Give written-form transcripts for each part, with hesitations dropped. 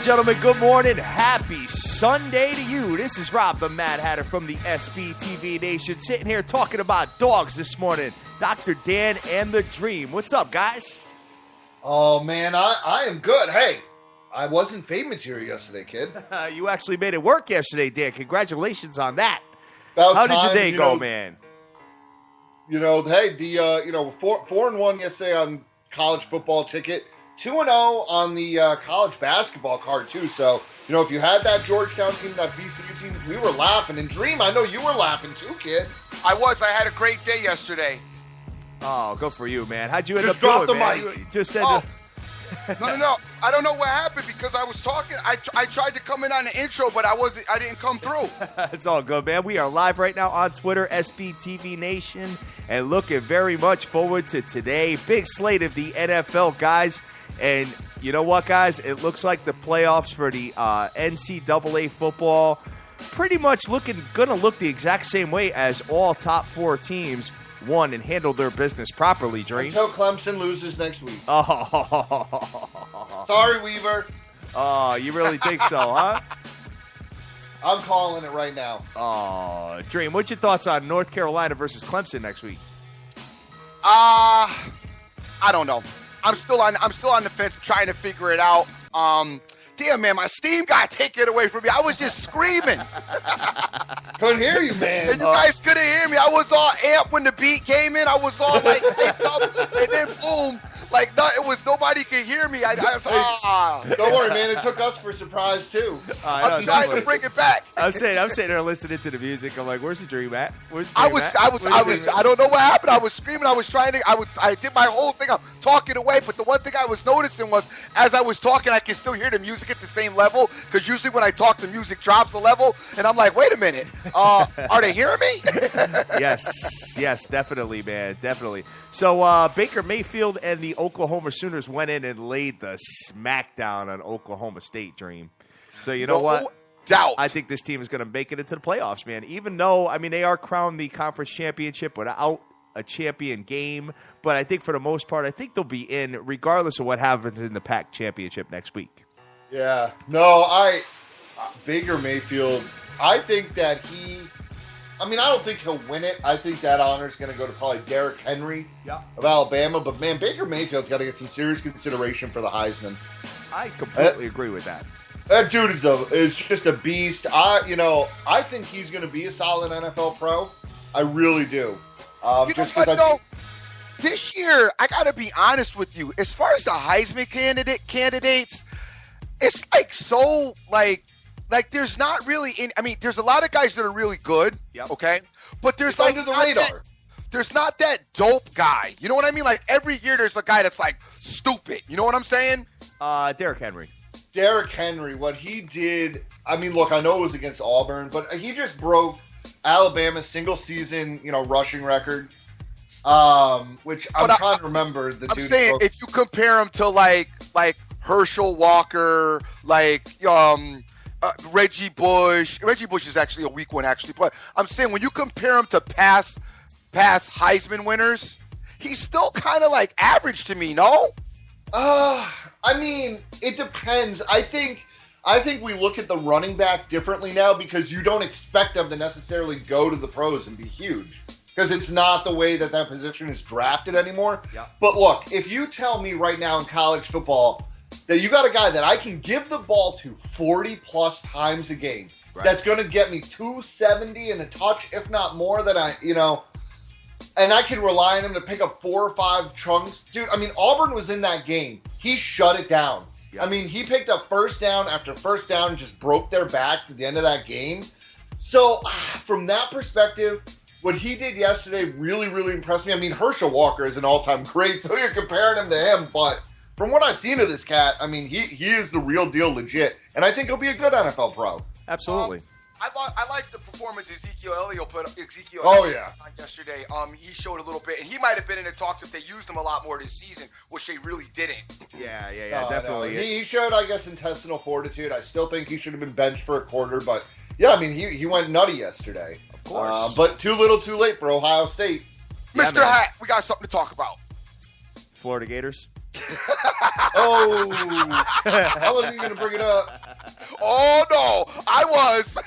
gentlemen, good morning. Happy Sunday to you. This is Rob the Mad Hatter from the SBTV Nation, sitting here talking about dogs this morning. Dr. Dan and the Dream. What's up, guys? Oh, man, I am good. Hey, I wasn't fade material yesterday, kid. You actually made it work yesterday, Dan. Congratulations on that. About How did time, your day go, man? You know, hey, the 4-1 yesterday on college football ticket. 2-0 on the college basketball card, too. So, you know, if you had that Georgetown team, that VCU team, we were laughing. And Dream, I know you were laughing, too, kid. I was. I had a great day yesterday. Oh, good for you, man. How'd you end Just up doing, drop the man? mic. You just said... No. I don't know what happened because I was talking. I tried to come in on the intro, but I didn't come through. It's all good, man. We are live right now on Twitter, SBTV Nation, and looking very much forward to today. Big slate of the NFL, guys. And you know what, guys? It looks like the playoffs for the NCAA football pretty much going to look the exact same way as all top four teams won and handled their business properly, Dream. Until Clemson loses next week. Oh. Sorry, Weaver. Oh, you really think so, huh? I'm calling it right now. Oh, Dream, what's your thoughts on North Carolina versus Clemson next week? I don't know. I'm still on the fence trying to figure it out. Damn, man, my steam got taken away from me. I was just screaming. Couldn't hear you, man. And you guys couldn't hear me. I was all amped when the beat came in. I was all like hyped up, and then boom, like nobody could hear me. Don't worry, man. It took us for surprise too. I'm trying to bring it back. I'm sitting there listening to the music. I'm like, "Where's the Dream at?" I don't know what happened. I was screaming. I did my whole thing. I'm talking away, but the one thing I was noticing was as I was talking, I could still hear the music at the same level because usually when I talk, the music drops a level, and I'm like, "Wait a minute, are they hearing me?" Yes, definitely, man, definitely. So Baker Mayfield and the Oklahoma Sooners went in and laid the smackdown on Oklahoma State, Dream. So you know what? Doubt. I think this team is going to make it into the playoffs, man. Even though, I mean, they are crowned the conference championship without a champion game. But I think for the most part, I think they'll be in regardless of what happens in the Pac championship next week. Yeah. No, Baker Mayfield, I think that I don't think he'll win it. I think that honor is going to go to probably Derrick Henry of Alabama. But, man, Baker Mayfield's got to get some serious consideration for the Heisman. I completely agree with that. That dude is just a beast. I think he's going to be a solid NFL pro. I really do. You know what, though? This year, I got to be honest with you. As far as the Heisman candidates, it's there's not really there's a lot of guys that are really good, okay? But there's under the radar. There's not that dope guy. You know what I mean? Like every year there's a guy that's like stupid. You know what I'm saying? Derrick Henry. Derrick Henry, what he did, look, I know it was against Auburn, but he just broke Alabama's single season, rushing record. Which I'm trying to remember the dude. I'm saying if you compare him to like Herschel Walker, Reggie Bush. Reggie Bush is actually a weak one, actually. But I'm saying when you compare him to past Heisman winners, he's still kind of like average to me, no? It depends. I think we look at the running back differently now because you don't expect them to necessarily go to the pros and be huge because it's not the way that position is drafted anymore. Yeah. But look, if you tell me right now in college football that you got a guy that I can give the ball to 40-plus times a game, that's going to get me 270 and a touch, if not more, and I can rely on him to pick up 4 or 5 chunks. Dude, Auburn was in that game. He shut it down. Yep. He picked up first down after first down and just broke their backs at the end of that game. So, from that perspective, what he did yesterday really, really impressed me. Herschel Walker is an all-time great, so you're comparing him to him, but from what I've seen of this cat, he is the real deal legit, and I think he'll be a good NFL pro. Absolutely. I like the performance Ezekiel Elliott put on yesterday. He showed a little bit, and he might have been in the talks if they used him a lot more this season, which they really didn't. Yeah, definitely. No. He showed, I guess, intestinal fortitude. I still think he should have been benched for a quarter, but yeah, he went nutty yesterday. Of course. But too little too late for Ohio State. Mr. Hat, we got something to talk about. Florida Gators? Oh, I wasn't even going to bring it up. Oh, no, I was.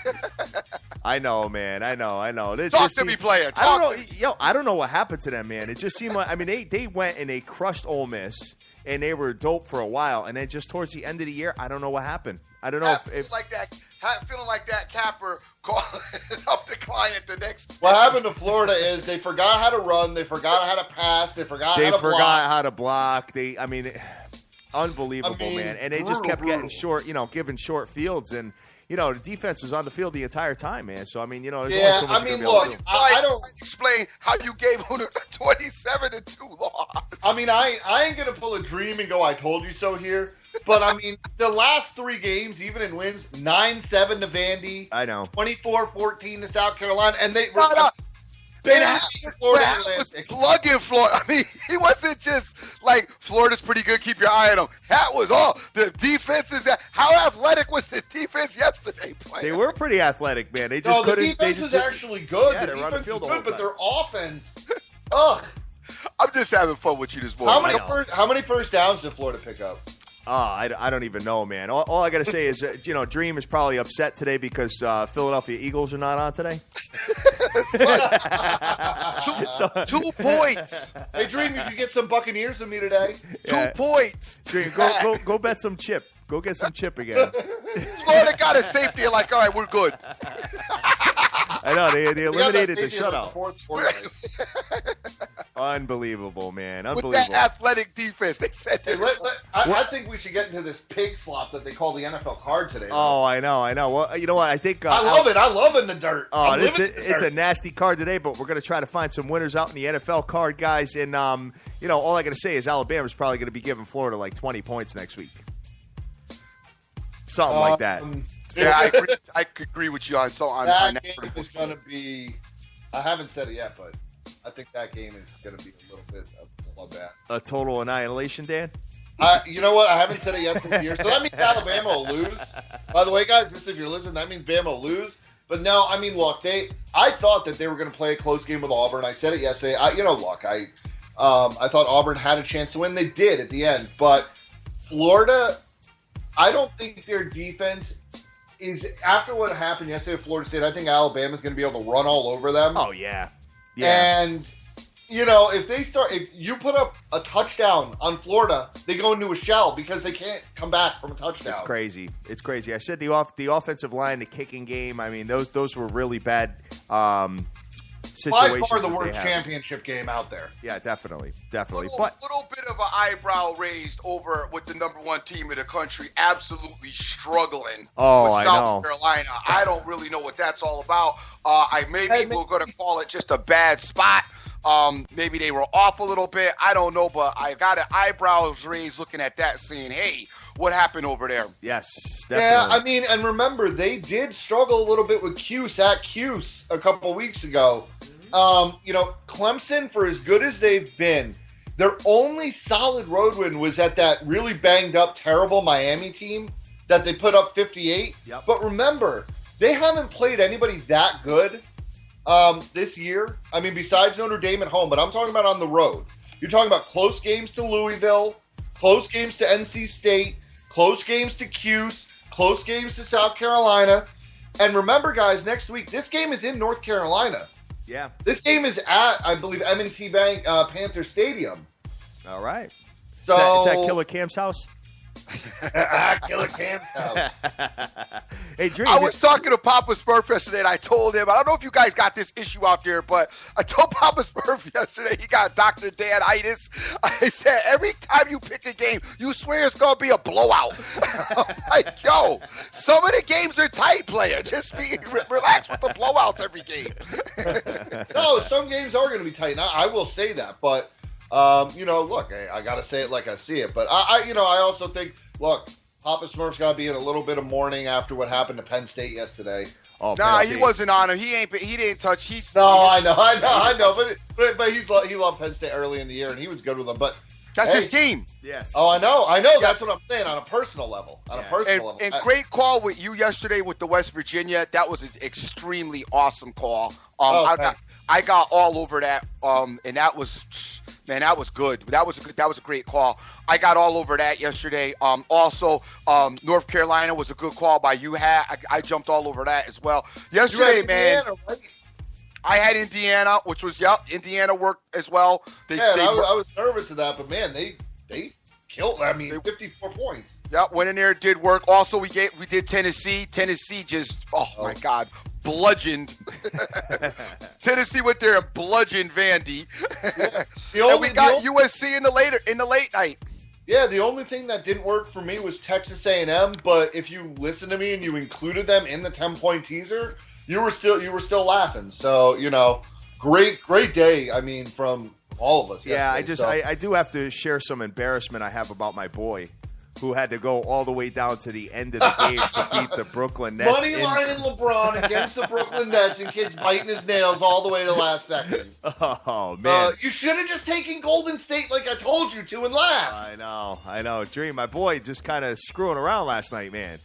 I know, man. I know. Talk to me, player. I don't know what happened to them, man. It just seemed like, I mean, they went and they crushed Ole Miss, and they were dope for a while, and then just towards the end of the year, I don't know what happened. I don't know if like that, feeling like that capper calling up the client the next. What happened to Florida is they forgot how to run, they forgot how to pass, they forgot how to block. Unbelievable, man. And they just kept getting short, giving short fields, and the defense was on the field the entire time, man. So there's only so much. Look, I don't explain how you gave them a 27-2 loss. I mean, I ain't gonna pull a dream and go, "I told you so" here. But I mean, the last 3 games, even in wins, 9-7 to Vandy. I know. 24-14 to South Carolina, and they was plugging Florida. I mean, he wasn't just like, Florida's pretty good, keep your eye on them. That was all. The defense is how athletic was the defense yesterday playing? They were pretty athletic, man. They just couldn't. The defense is actually good. Yeah, the defense is good, but their offense, ugh. I'm just having fun with you this morning. How many first downs did Florida pick up? I don't even know, man. All I got to say is, Dream is probably upset today because Philadelphia Eagles are not on today. 2 points. Hey, Dream, you can get some Buccaneers with me today. Yeah. 2 points. Dream, go bet some chip. Go get some chip again. Florida got a safety. Like, all right, we're good. I know they eliminated the shutout. The Unbelievable, man. Unbelievable. With that athletic defense, they said. I think we should get into this pig slop that they call the NFL card today. Oh, I know. Well, you know what? I think I love it. I love in the dirt. Oh, it's a nasty card today, but we're going to try to find some winners out in the NFL card, guys. And all I got to say is Alabama's probably going to be giving Florida like 20 points next week, something like that. Yeah, I could agree with you on that game is going to be. I haven't said it yet, but I think that game is going to be a little bit of a bloodbath. A total annihilation, Dan? You know what? I haven't said it yet this year. So that means Alabama will lose. By the way, guys, just if you're listening, that means Bama will lose. But no, I mean, look, I thought that they were going to play a close game with Auburn. I said it yesterday. I thought Auburn had a chance to win. They did at the end. But Florida, I don't think their defense is, after what happened yesterday at Florida State, I think Alabama's going to be able to run all over them. Oh, yeah. And, if you put up a touchdown on Florida, they go into a shell because they can't come back from a touchdown. It's crazy. I said the offensive line, the kicking game, I mean, those were really bad situations. By far the worst championship game out there. Yeah, definitely. Little bit of an eyebrow raised over with the number 1 team in the country absolutely struggling with South Carolina. I don't really know what that's all about. We're going to call it just a bad spot. Maybe they were off a little bit. I don't know, but I got an eyebrows raised looking at that, saying, hey, what happened over there? Yes, definitely. Yeah, I mean, and remember, they did struggle a little bit with Cuse a couple weeks ago. Clemson, for as good as they've been, their only solid road win was at that really banged up, terrible Miami team that they put up 58. Yep. But remember, they haven't played anybody that good this year. I mean, besides Notre Dame at home, but I'm talking about on the road. You're talking about close games to Louisville, close games to NC State, close games to Cuse, close games to South Carolina. And remember, guys, next week, this game is in North Carolina. Yeah. This game is at, I believe, M&T Bank Panther Stadium. All right. So it's at Killer Cam's house? Killer Cam's house. Hey, Dream. I was talking to Papa Smurf yesterday, and I told him, I don't know if you guys got this issue out there, but I told Papa Smurf yesterday he got Dr. Dan-itis. I said, every time you pick a game, you swear it's going to be a blowout. I'm like, yo, some of the games are tight, player. Just relax with the blowouts every game. No, some games are going to be tight. I will say that, but look, I got to say it like I see it. But I also think, look, Papa Smurf's got to be in a little bit of mourning after what happened to Penn State yesterday. Oh, nah, he wasn't on him. He didn't touch. I know. But he loved Penn State early in the year, and he was good with them. But that's his team. Yes. Oh, I know. Yeah. That's what I'm saying on a personal level. And great call with you yesterday with the West Virginia. That was an extremely awesome call. I got all over that. And that was Man, that was good. That was a great call. I got all over that yesterday. Also, North Carolina was a good call by you. I jumped all over that as well. Yesterday, man. Indiana, right? I had Indiana, which was Indiana worked as well. I was nervous of that, but man, they killed. 54 points. Yeah, went in there, did work. Also, we did Tennessee. Tennessee just, my God, bludgeoned. Tennessee went there and bludgeoned Vandy. Yeah. And we got USC in the late night. Yeah, the only thing that didn't work for me was Texas A&M. But if you listen to me and you included them in the 10-point teaser, you were still laughing. So great day. From all of us. Yeah, I do have to share some embarrassment I have about my boy, who had to go all the way down to the end of the game to beat the Brooklyn Nets. Money line in LeBron against the Brooklyn Nets, and kids biting his nails all the way to the last second. Oh, man. You should have just taken Golden State like I told you to and laughed. I know. Dream, my boy, just kind of screwing around last night, man.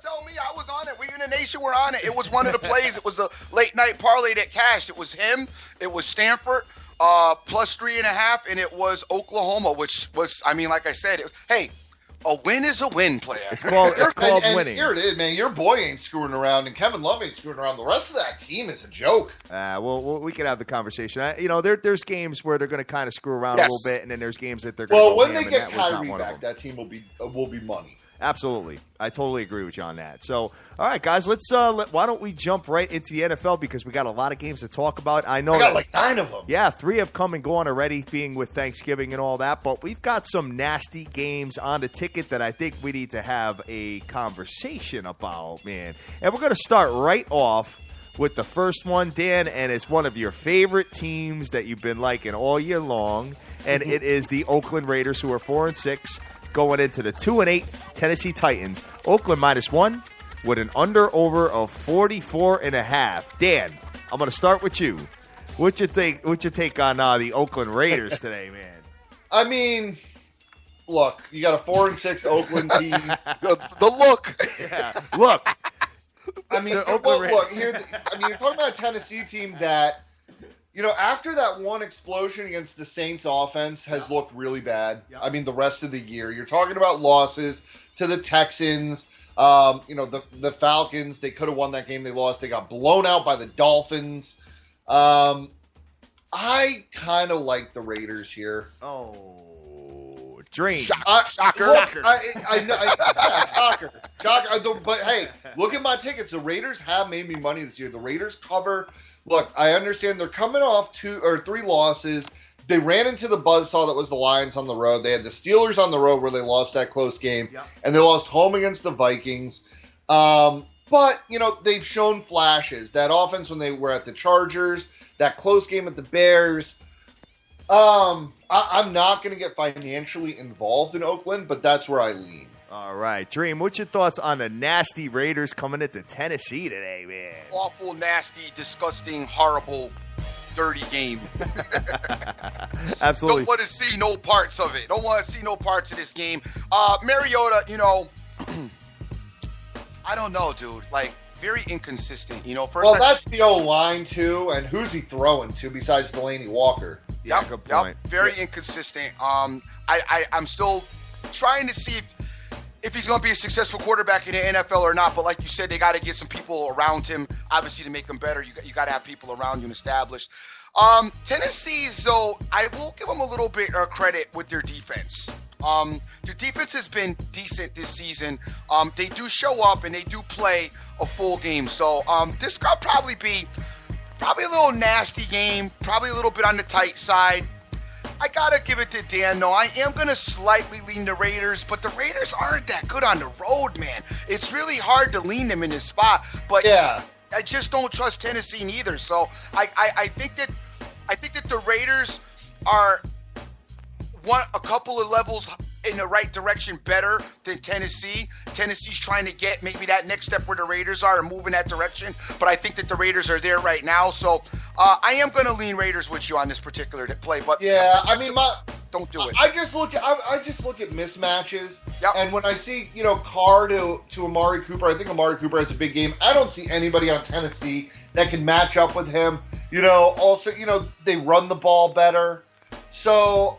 Tell me, I was on it. We in the nation were on it. It was one of the plays. It was a late night parlay that cashed. It was him. It was Stanford. Plus 3.5, and it was Oklahoma, which was, like I said, a win is a win, player. It's called winning. Here it is, man. Your boy ain't screwing around, and Kevin Love ain't screwing around. The rest of that team is a joke. Well, we can have the conversation. There's games where they're going to kind of screw around a little bit, and then there's games that they're going to go when ham, they get and that Kyrie back, that team will be money. Absolutely. I totally agree with you on that. So, all right, guys, why don't we jump right into the NFL, because we got a lot of games to talk about. I got like 9 of them. Yeah, 3 have come and gone already, being with Thanksgiving and all that, but we've got some nasty games on the ticket that I think we need to have a conversation about, man. And we're going to start right off with the first one, Dan, and it's one of your favorite teams that you've been liking all year long, and it is the Oakland Raiders, who are 4-6. Going into the 2-8 Tennessee Titans. Oakland -1 with an under-over of 44.5. Dan, I'm going to start with you. What's your take on the Oakland Raiders today, man? Look, you got a 4-6 Oakland team. The look. Yeah, look. Look, you're talking about a Tennessee team that, after that one explosion against the Saints offense has looked really bad. Yep. The rest of the year. You're talking about losses to the Texans, the Falcons. They could have won that game. They lost. They got blown out by the Dolphins. I kind of like the Raiders here. Oh, dream. Shocker. I know. Shocker. But, hey, look at my tickets. The Raiders have made me money this year. The Raiders cover. Look, I understand they're coming off 2 or 3 losses. They ran into the buzzsaw that was the Lions on the road. They had the Steelers on the road where they lost that close game. Yep. And they lost home against the Vikings. But, they've shown flashes. That offense when they were at the Chargers, that close game at the Bears. I'm not going to get financially involved in Oakland, but that's where I lean. All right. Dream, what's your thoughts on the nasty Raiders coming into Tennessee today, man? Awful, nasty, disgusting, horrible, dirty game. Absolutely. Don't want to see no parts of it. Don't want to see no parts of this game. Mariota, I don't know, dude. Very inconsistent. Well, that's the O-line, too. And who's he throwing to besides Delaney Walker? Yeah, good point. Very inconsistent. I'm still trying to see if he's going to be a successful quarterback in the NFL or not. But like you said, they got to get some people around him, obviously, to make him better. You got to have people around you and established. Tennessee, though, I will give them a little bit of credit with their defense. Their defense has been decent this season. They do show up and they do play a full game. So this could probably be a little nasty game, probably a little bit on the tight side. I got to give it to Dan, though. I am going to slightly lean the Raiders, but the Raiders aren't that good on the road, man. It's really hard to lean them in this spot, but yeah. I just don't trust Tennessee neither. So I think that the Raiders are a couple of levels in the right direction better than Tennessee. Tennessee's trying to get maybe that next step where the Raiders are and move in that direction, but I think that the Raiders are there right now. So I am going to lean Raiders with you on this particular play. But yeah, don't do it. I just look at mismatches, yep. And when I see Carr to Amari Cooper, I think Amari Cooper has a big game. I don't see anybody on Tennessee that can match up with him. Also, they run the ball better. So,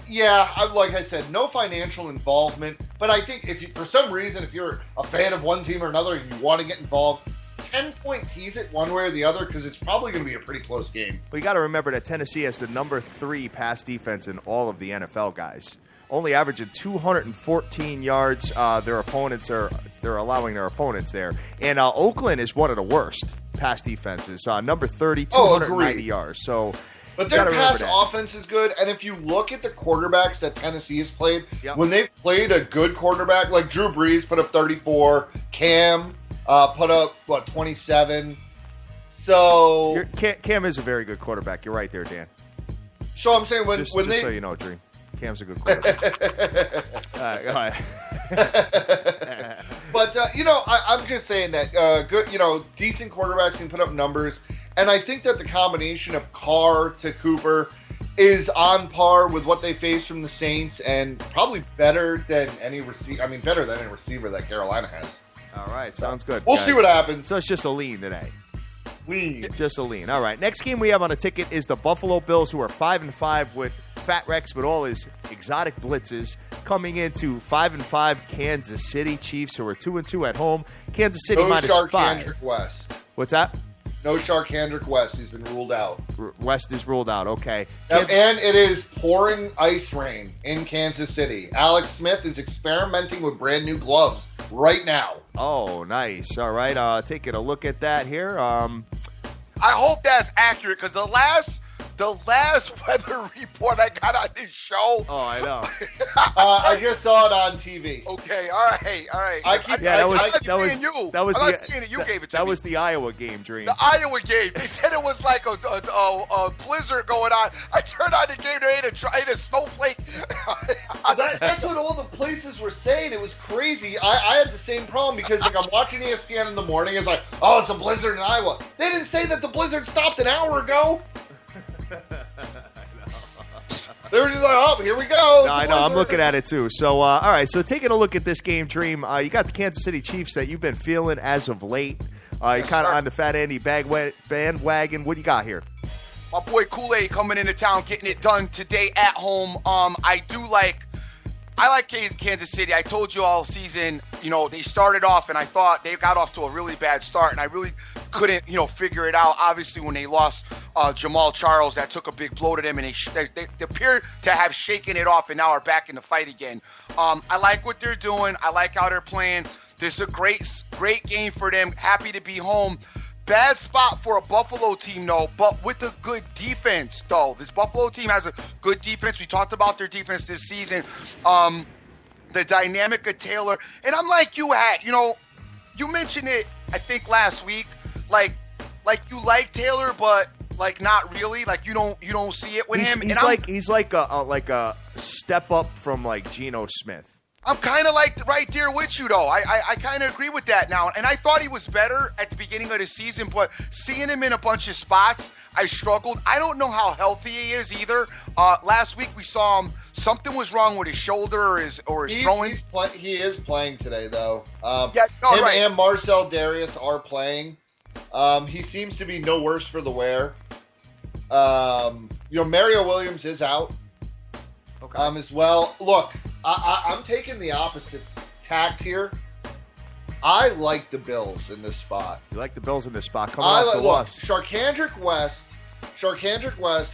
like I said, no financial involvement. But I think for some reason, if you're a fan of one team or another and you want to get involved, 10-point tease it one way or the other because it's probably going to be a pretty close game. But you got to remember that Tennessee has the number 3 pass defense in all of the NFL, guys. Only averaging 214 yards. They're allowing their opponents there. And Oakland is one of the worst pass defenses. Number 30, 290 yards. So, but their pass offense is good. And if you look at the quarterbacks that Tennessee has played, when they've played a good quarterback, like Drew Brees put up 34, Cam put up, 27. So Cam is a very good quarterback. You're right there, Dan. So I'm saying just so you know, Dream. Cam's a good quarterback. All right, go ahead. But, I'm just saying that good, decent quarterbacks can put up numbers. And I think that the combination of Carr to Cooper is on par with what they faced from the Saints and probably better than any receiver. I mean, better than any receiver that Carolina has. All right, sounds good. We'll see what happens. So it's just a lean today. Lean. Just a lean. All right, next game we have on a ticket is the Buffalo Bills, who are 5-5 with Fat Rex, but all his exotic blitzes, coming into 5-5 Kansas City Chiefs, who are 2-2 at home. Kansas City minus 5. West. What's that? No Sharkhandrick West. He's been ruled out. West is ruled out. Okay. And it is pouring ice rain in Kansas City. Alex Smith is experimenting with brand new gloves right now. Oh, nice. All right. Taking a look at that here. I hope that's accurate because the last weather report I got on this show. Oh, I know. I just saw it on TV. Okay, all right. That was seeing it. You gave it to me. That was the Iowa game, Dream. The Iowa game. They said it was like a blizzard going on. I turned on the game. There ain't a snowflake. That's what all the places were saying. It was crazy. I had the same problem because I'm watching ESPN in the morning. It's like, oh, it's a blizzard in Iowa. They didn't say that the blizzard stopped an hour ago. They were just like, oh, here we go. No, I know. I'm looking at it, too. So, all right. So, taking a look at this game, Dream, you got the Kansas City Chiefs that you've been feeling as of late. You're kind of on the Fat Andy bandwagon. What do you got here? My boy Kool-Aid coming into town, getting it done today at home. I like Kansas City. I told you all season, they started off, and I thought they got off to a really bad start, and I really couldn't, figure it out. Obviously, when they lost Jamal Charles, that took a big blow to them, and they appear to have shaken it off and now are back in the fight again. I like what they're doing. I like how they're playing. This is a great game for them. Happy to be home. Bad spot for a Buffalo team, though, but with a good defense, though. This Buffalo team has a good defense. We talked about their defense this season. The dynamic of Taylor. And I'm like you, you mentioned it, I think, last week. Like you like Taylor, but not really. Like you don't see it with him. He's like a step up from like Geno Smith. I'm kind of right there with you, though. I kind of agree with that now. And I thought he was better at the beginning of the season, but seeing him in a bunch of spots, I struggled. I don't know how healthy he is either. Last week we saw him. Something was wrong with his shoulder or his throwing. He is playing today, though. Him and Marcel Darius are playing. He seems to be no worse for the wear. Mario Williams is out. Okay. As well. Look, I'm taking the opposite tact here. I like the Bills in this spot. You like the Bills in this spot? Coming off the loss. Sharkhandrick West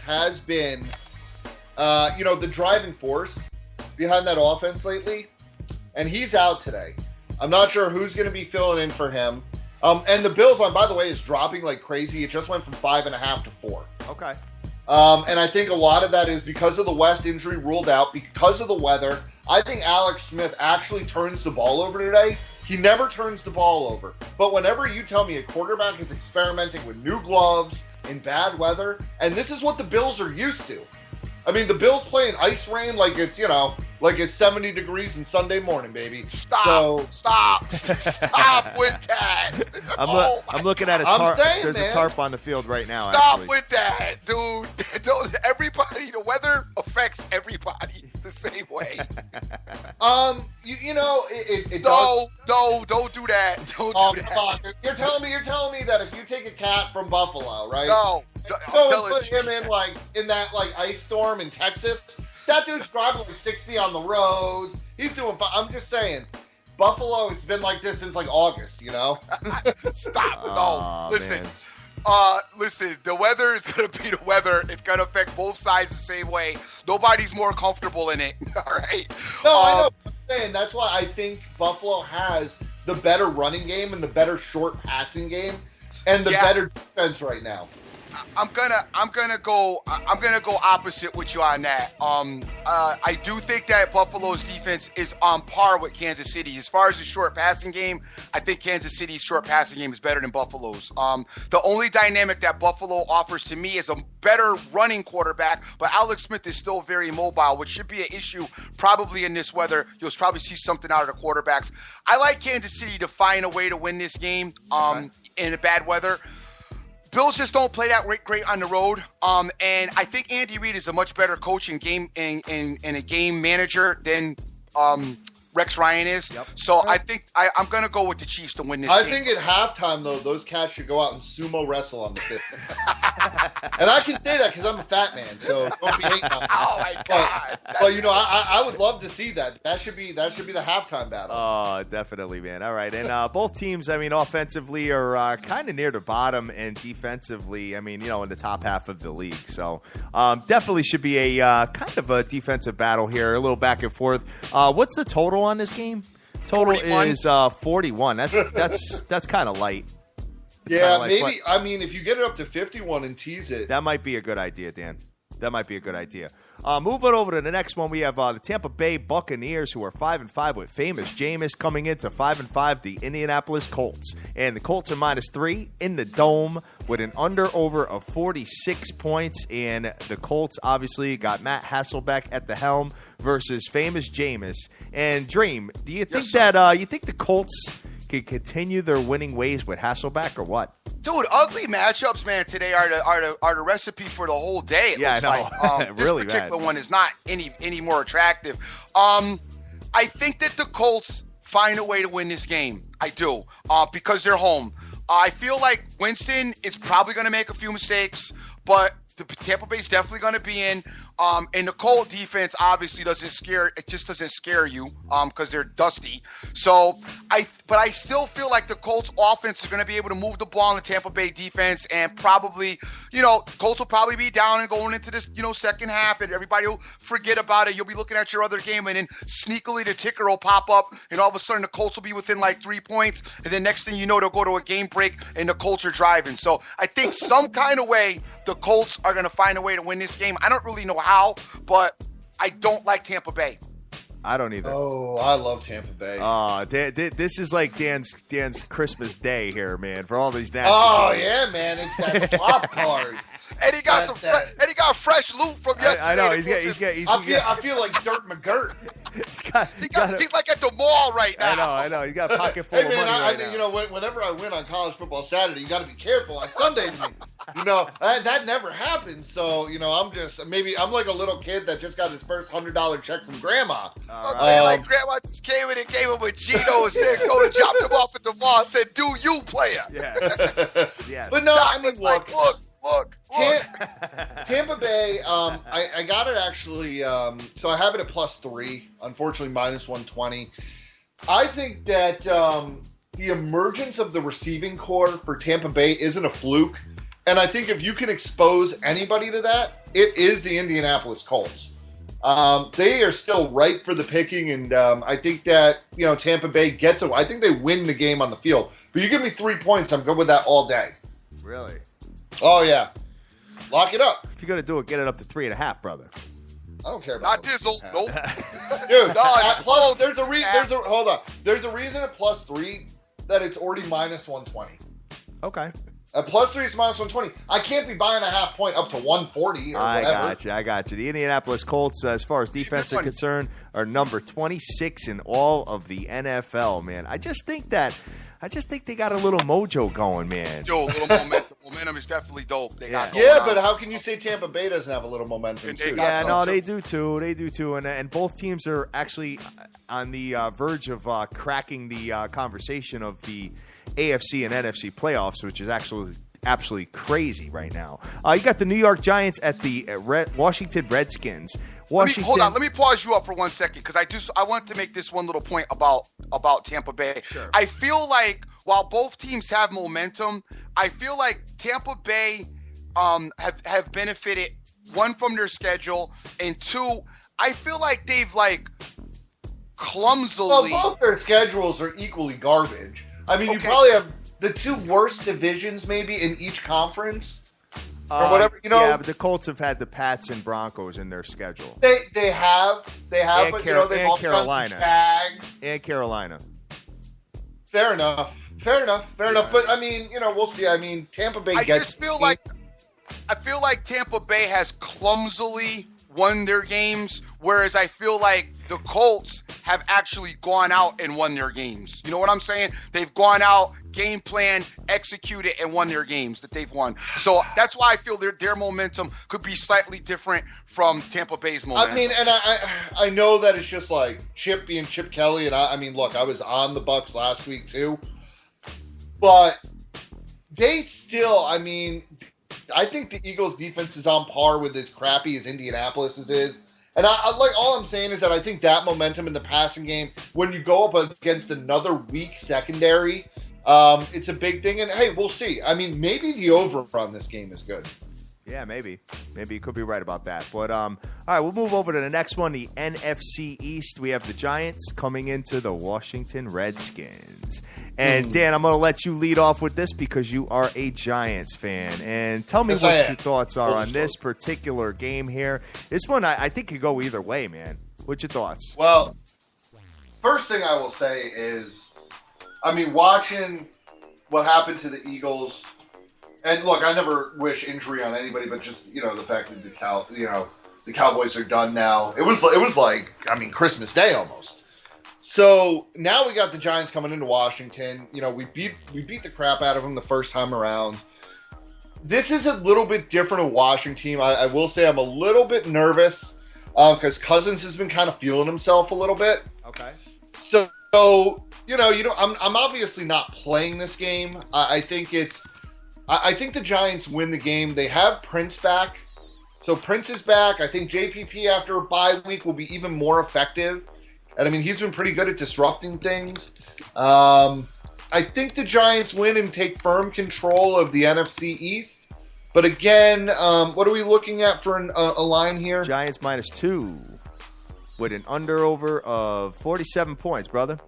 has been, the driving force behind that offense lately, and he's out today. I'm not sure who's going to be filling in for him. And the Bills one, by the way, is dropping like crazy. It just went from 5.5 to 4. Okay. And I think a lot of that is because of the West injury ruled out, because of the weather. I think Alex Smith actually turns the ball over today. He never turns the ball over. But whenever you tell me a quarterback is experimenting with new gloves in bad weather, and this is what the Bills are used to. I mean, the Bills playing ice rain like it's, like it's 70 degrees on Sunday morning, baby. Stop with that. I'm looking at a tarp. There's a tarp on the field right now. Stop with that, dude. Everybody, the weather affects everybody the same way. No, don't do that. Don't do that. You're telling me that if you take a cat from Buffalo, right? No. Put him in that ice storm in Texas. That dude's driving 60 on the roads. He's doing fine. I'm just saying, Buffalo has been like this since August. Stop. No, listen. Listen, the weather is going to be the weather. It's going to affect both sides the same way. Nobody's more comfortable in it. All right. No, I know. I'm saying that's why I think Buffalo has the better running game and the better short passing game and the better defense right now. I'm gonna go opposite with you on that. I do think that Buffalo's defense is on par with Kansas City. As far as the short passing game, I think Kansas City's short passing game is better than Buffalo's. The only dynamic that Buffalo offers to me is a better running quarterback, but Alex Smith is still very mobile, which should be an issue probably in this weather. You'll probably see something out of the quarterbacks. I like Kansas City to find a way to win this game in a bad weather. Bills just don't play that great on the road, and I think Andy Reid is a much better coach and a game manager than Rex Ryan is. Yep. So I think I'm going to go with the Chiefs to win this game. I think at halftime, though, those cats should go out and sumo wrestle on the field. And I can say that because I'm a fat man, so don't be hating on me. Oh, my God. But I would love to see that. That should be the halftime battle. Oh, definitely, man. All right. And both teams, offensively are kind of near the bottom, and defensively, in the top half of the league. So definitely should be a kind of a defensive battle here, a little back and forth. What's the total on this game? Total 41. Is 41. That's kind of light. Maybe. If you get it up to 51 and tease it, that might be a good idea, Dan. That might be a good idea. Moving over to the next one, we have the Tampa Bay Buccaneers, who are 5-5 with famous Jameis, coming into 5-5 the Indianapolis Colts, and the Colts are -3 in the Dome with an under/over of 46 points, and the Colts obviously got Matt Hasselbeck at the helm versus famous Jameis. And Dream, do you think you think the Colts can continue their winning ways with Hasselbeck or what? Dude, ugly matchups, man. Today are the recipe for the whole day. It looks I know. Like really this particular one is not any more attractive. I think that the Colts find a way to win this game. I do, because they're home. I feel like Winston is probably going to make a few mistakes, but the Tampa Bay's definitely going to be in. And the Colt defense obviously doesn't scare you because they're dusty. So but I still feel like the Colts offense is going to be able to move the ball in the Tampa Bay defense, and probably, Colts will probably be down and going into this, second half, and everybody will forget about it. You'll be looking at your other game, and then sneakily the ticker will pop up, and all of a sudden the Colts will be within 3 points, and then next thing you know, they'll go to a game break, and the Colts are driving. So I think some kind of way the Colts are going to find a way to win this game. I don't really know how, but I don't like Tampa Bay. I don't either. Oh, I love Tampa Bay. This is like Dan's Christmas Day here, man, for all these nasty games. Yeah, man, it's that flop card. And he got fresh loot from yesterday. I know. I feel like Dirt McGirt. He's like at the mall right now. I know. He's got a pocket full of money right now. Whenever I win on college football Saturday, you got to be careful. On Sunday, that never happens. So, I'm like a little kid that just got his first $100 check from grandma. Grandma just came in and gave him a Gino and said, go to drop him off at the mall and said, do you, player? Yes. But no, Look. Tampa Bay, I got it actually, so I have it at +3, unfortunately -120. I think that the emergence of the receiving core for Tampa Bay isn't a fluke, and I think if you can expose anybody to that, it is the Indianapolis Colts. They are still ripe for the picking, and I think that, Tampa Bay I think they win the game on the field. But you give me 3 points, I'm good with that all day. Really? Oh, yeah. Lock it up. If you're going to do it, get it up to 3.5, brother. I don't care about Not Dizzle. Nope. Dude, there's a reason. Hold on. There's a reason at +3 that it's already -120. Okay. At +3, it's -120. I can't be buying a half point up to 140 or whatever. I got you. The Indianapolis Colts, as far as defense are concerned, are number 26 in all of the NFL, man. I just think they got a little mojo going, man. Yo, a little momentum. Momentum is definitely dope. But how can you say Tampa Bay doesn't have a little momentum, too? They do, too. And both teams are actually on the verge of cracking the conversation of the AFC and NFC playoffs, which is absolutely crazy right now. You got the New York Giants at the Washington Redskins. Hold on. Let me pause you up for 1 second because I want to make this one little point about Tampa Bay. Sure. I feel like while both teams have momentum, I feel like Tampa Bay have benefited, one, from their schedule, and two, I feel like they've clumsily. Well, both their schedules are equally garbage. I mean, Okay. You probably have the two worst divisions maybe in each conference. Or whatever, Yeah, but the Colts have had the Pats and Broncos in their schedule. They have, And but and they've also Carolina. done some Jags. And Carolina. Fair enough. But I mean, we'll see. I mean, Tampa Bay. I feel like Tampa Bay has clumsily won their games, whereas I feel like the Colts have actually gone out and won their games. You know what I'm saying? They've gone out, game plan, executed, and won their games that they've won. So that's why I feel their momentum could be slightly different from Tampa Bay's momentum. I mean, and I know that it's just like Chip being Chip Kelly, and I mean, look, I was on the Bucs last week too, but they still, I mean, I think the Eagles' defense is on par with as crappy as Indianapolis's is. And I like, all I'm saying is that I think that momentum in the passing game, when you go up against another weak secondary, it's a big thing. And hey, we'll see. I mean, maybe the over on this game is good. Yeah, maybe. Maybe you could be right about that. But, all right, we'll move over to the next one, the NFC East. We have the Giants coming into the Washington Redskins. And, Dan, I'm going to let you lead off with this because you are a Giants fan. And tell me what your thoughts are on this particular game here. This one, I think, could go either way, man. What's your thoughts? Well, first thing I will say is, I mean, watching what happened to the Eagles. And look, I never wish injury on anybody, but just, the fact that the Cowboys are done now. It was like, I mean, Christmas Day almost. So now we got the Giants coming into Washington. We beat the crap out of them the first time around. This is a little bit different a Washington team. I will say I'm a little bit nervous because Cousins has been kind of feeling himself a little bit. Okay. So I'm obviously not playing this game. I think the Giants win the game. They have Prince back. So Prince is back. I think JPP after a bye week will be even more effective. And I mean, he's been pretty good at disrupting things. I think the Giants win and take firm control of the NFC East. But again, what are we looking at for a line here? Giants -2 with an under-over of 47 points, brother.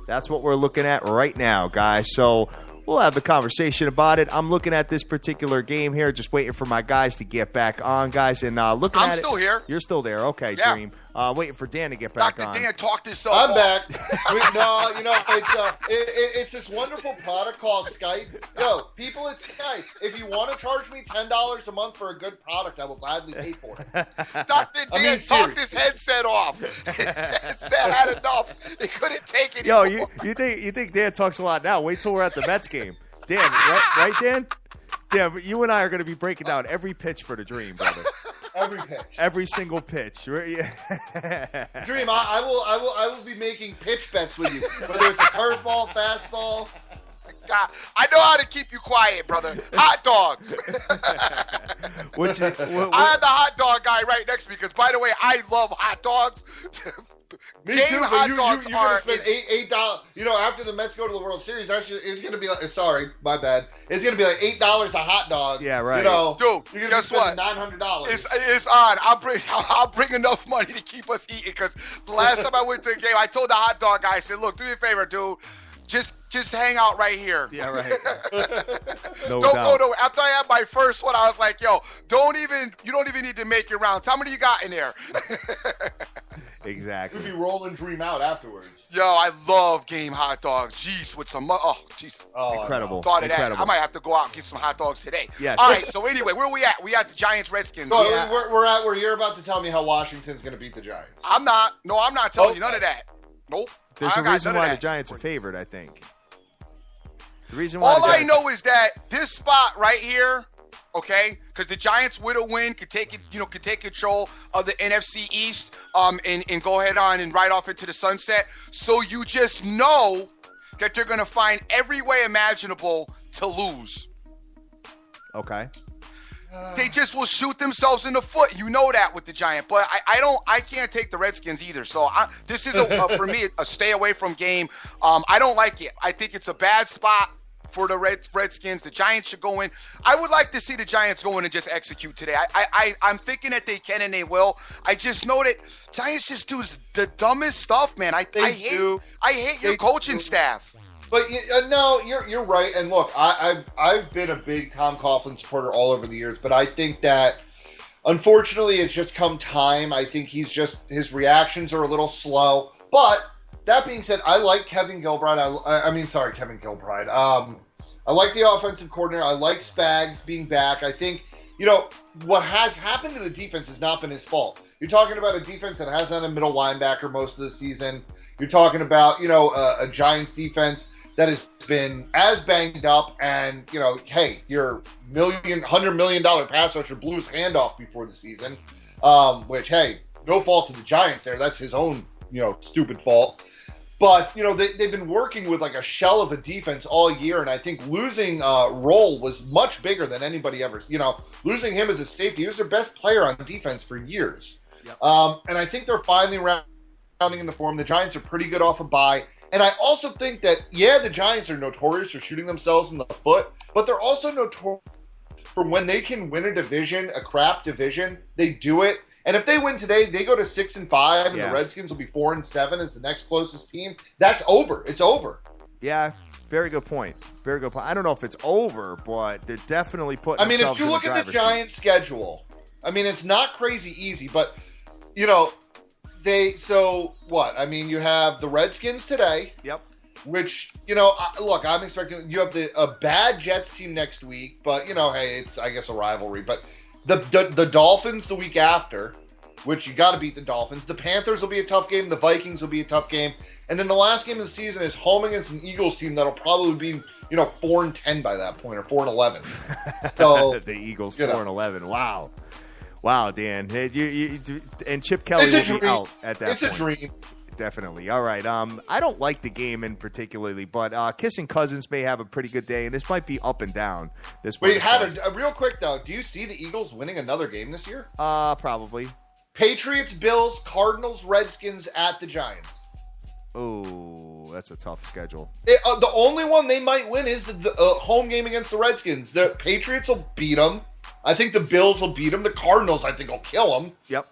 That's what we're looking at right now, guys. So we'll have the conversation about it. I'm looking at this particular game here, just waiting for my guys to get back on, guys. And looking at it. I'm still here. You're still there. Okay, yeah. Dream. Waiting for Dan to get back on. Dr. Dan talked this up. I'm back. It's this wonderful product called Skype. Yo, people at Skype, if you want to charge me $10 a month for a good product, I will gladly pay for it. Dr. Dan talked his headset off. His headset had enough. He couldn't take it anymore. Yo, you think Dan talks a lot now? Wait till we're at the Mets game. Dan, right, Dan? Dan, you and I are going to be breaking down every pitch for the Dream, brother. Every pitch. Every single pitch. Dream, I will be making pitch bets with you, whether it's a curveball, fastball. God, I know how to keep you quiet, brother. Hot dogs. I had the hot dog guy right next to me because, by the way, I love hot dogs. Me too, but you're going to spend $8. After the Mets go to the World Series, actually, it's going to be like, sorry, my bad. It's going to be like $8 a hot dog. Yeah, right. Dude, guess what? $900. It's on. I'll bring enough money to keep us eating because the last time I went to the game, I told the hot dog guy, I said, look, do me a favor, dude. Just hang out right here. Yeah, right. Don't go nowhere. After I had my first one, I was like, yo, you don't even need to make your rounds. How many you got in there? Exactly. We'd be rolling Dream out afterwards. Yo, I love game hot dogs. Jeez, with some jeez. Oh, incredible. Thought of that. I might have to go out and get some hot dogs today. Yes. All right, so anyway, where are we at? We at the Giants Redskins. So we're at where you're about to tell me how Washington's going to beat the Giants. I'm not telling you none of that. Nope. There's a reason why the Giants are favored, I think. The reason why all I know is that this spot right here okay? Because the Giants with a win could take control of the NFC East, and go ahead on and ride off into the sunset. So you just know that they're going to find every way imaginable to lose. Okay. They just will shoot themselves in the foot. You know that with the Giants. But I can't take the Redskins either. So this is, for me, a stay away from game. I don't like it. I think it's a bad spot for the Redskins. The Giants should go in. I would like to see the Giants go in and just execute today. I'm thinking that they can and they will. I just know that Giants just do the dumbest stuff, man. I hate your coaching staff. But no, you're right. And look, I've been a big Tom Coughlin supporter all over the years, but I think that unfortunately it's just come time. I think his reactions are a little slow. But that being said, I like Kevin Gilbride. Kevin Gilbride. I like the offensive coordinator. I like Spags being back. I think, what has happened to the defense has not been his fault. You're talking about a defense that hasn't had a middle linebacker most of the season. You're talking about, a Giants defense that has been as banged up, and hey, your $100 million pass rusher blew his hand off before the season, which, hey, no fault to the Giants there. That's his own stupid fault. But they've been working with like a shell of a defense all year, and I think losing Roll was much bigger than anybody ever. Losing him as a safety, he was their best player on defense for years. Yep. And I think they're finally rounding in the form. The Giants are pretty good off a bye. And I also think that, the Giants are notorious for shooting themselves in the foot, but they're also notorious for when they can win a division, a crap division, they do it. And if they win today, they go to 6-5, and the Redskins will be 4-7 as the next closest team. That's over. It's over. Yeah, very good point. Very good point. I don't know if it's over, but they're definitely putting themselves in the driver's seat. If you look at the Giants' schedule, it's not crazy easy, but, you have the Redskins today. Yep. Which, look, I'm expecting you have a bad Jets team next week, but, hey, it's, I guess, a rivalry. But the Dolphins the week after, which you got to beat the Dolphins. The Panthers will be a tough game. The Vikings will be a tough game. And then the last game of the season is home against an Eagles team that'll probably be, 4-10 by that point, or 4-11. So the Eagles 4-11. Wow. Wow, Dan. You and Chip Kelly will be out at that point. It's a dream. Definitely. All right. I don't like the game in particularly, but Kissing Cousins may have a pretty good day, and this might be up and down. Wait, real quick, though. Do you see the Eagles winning another game this year? Probably. Patriots, Bills, Cardinals, Redskins at the Giants. Oh, that's a tough schedule. The only one they might win is the home game against the Redskins. The Patriots will beat them. I think the Bills will beat them. The Cardinals, I think, will kill them. Yep.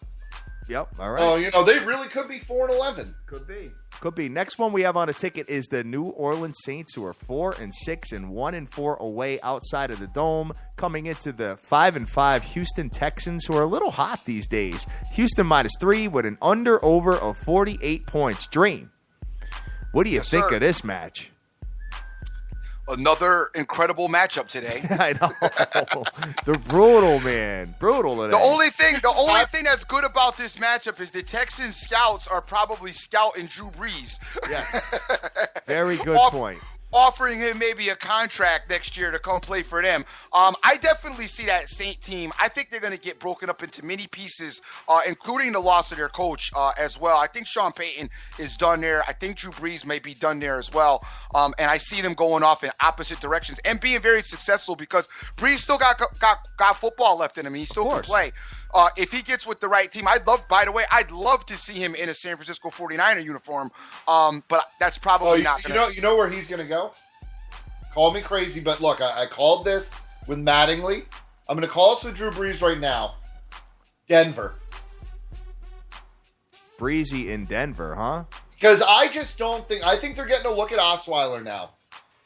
All right. So, they really could be 4-11. Could be. Next one we have on a ticket is the New Orleans Saints, who are 4-6 and 1-4 away outside of the Dome, coming into the 5-5 Houston Texans, who are a little hot these days. Houston -3 with an under/over of 48 points. Dream, what do you think of this match? Another incredible matchup today. I know. They're brutal, man. Brutal today. The only thing that's good about this matchup is the Texans scouts are probably scouting Drew Brees. Yes. Very good point. Offering him maybe a contract next year to come play for them. I definitely see that Saint team. I think they're going to get broken up into many pieces, including the loss of their coach as well. I think Sean Payton is done there. I think Drew Brees may be done there as well. And I see them going off in opposite directions and being very successful because Brees still got football left in him. He still can play. If he gets with the right team, I'd love to see him in a San Francisco 49er uniform. But that's probably not going to. You know where he's going to go? Call me crazy, but look, I called this with Mattingly. I'm going to call this with Drew Brees right now. Denver. Breezy in Denver, huh? Because I just don't think – I think they're getting a look at Osweiler now,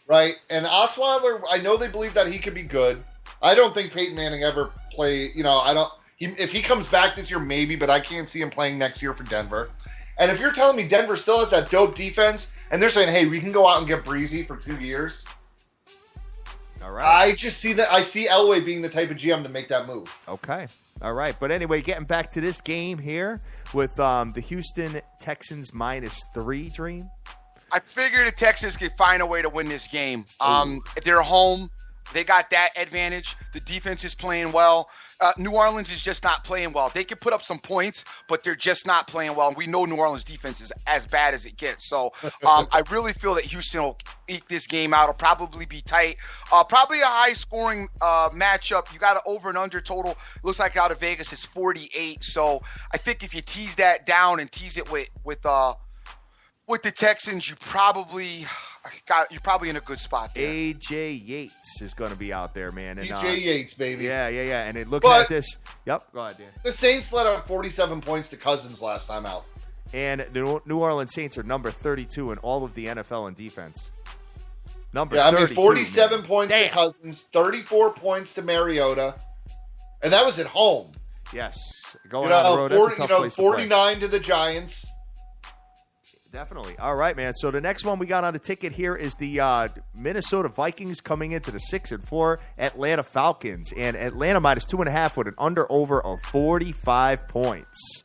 right? And Osweiler, I know they believe that he could be good. I don't think Peyton Manning ever play – if he comes back this year, maybe, but I can't see him playing next year for Denver. And if you're telling me Denver still has that dope defense – and they're saying, hey, we can go out and get Breezy for 2 years. All right. I just see that. I see Elway being the type of GM to make that move. Okay. All right. But anyway, getting back to this game here with the Houston Texans -3, Dream. I figure the Texans could find a way to win this game. They're home. They got that advantage. The defense is playing well. New Orleans is just not playing well. They can put up some points, but they're just not playing well. And we know New Orleans defense is as bad as it gets. So I really feel that Houston will eke this game out. It'll probably be tight. Probably a high-scoring matchup. You got an over and under total. Looks like out of Vegas is 48. So I think if you tease that down and tease it with the Texans, you're probably in a good spot there. A.J. Yates is going to be out there, man. And, A.J. Yates, baby. Yeah. And looking at this. Yep, go ahead, Dan. The Saints let out 47 points to Cousins last time out. And the New Orleans Saints are number 32 in all of the NFL in defense. Number 32. 47 man. points to Cousins, 34 points to Mariota. And that was at home. Yes. Going on the road, that's a tough place to play. 49 to the Giants. Definitely. All right, man. So the next one we got on the ticket here is the Minnesota Vikings coming into the 6-4 Atlanta Falcons. And Atlanta minus 2.5 with an under-over of 45 points.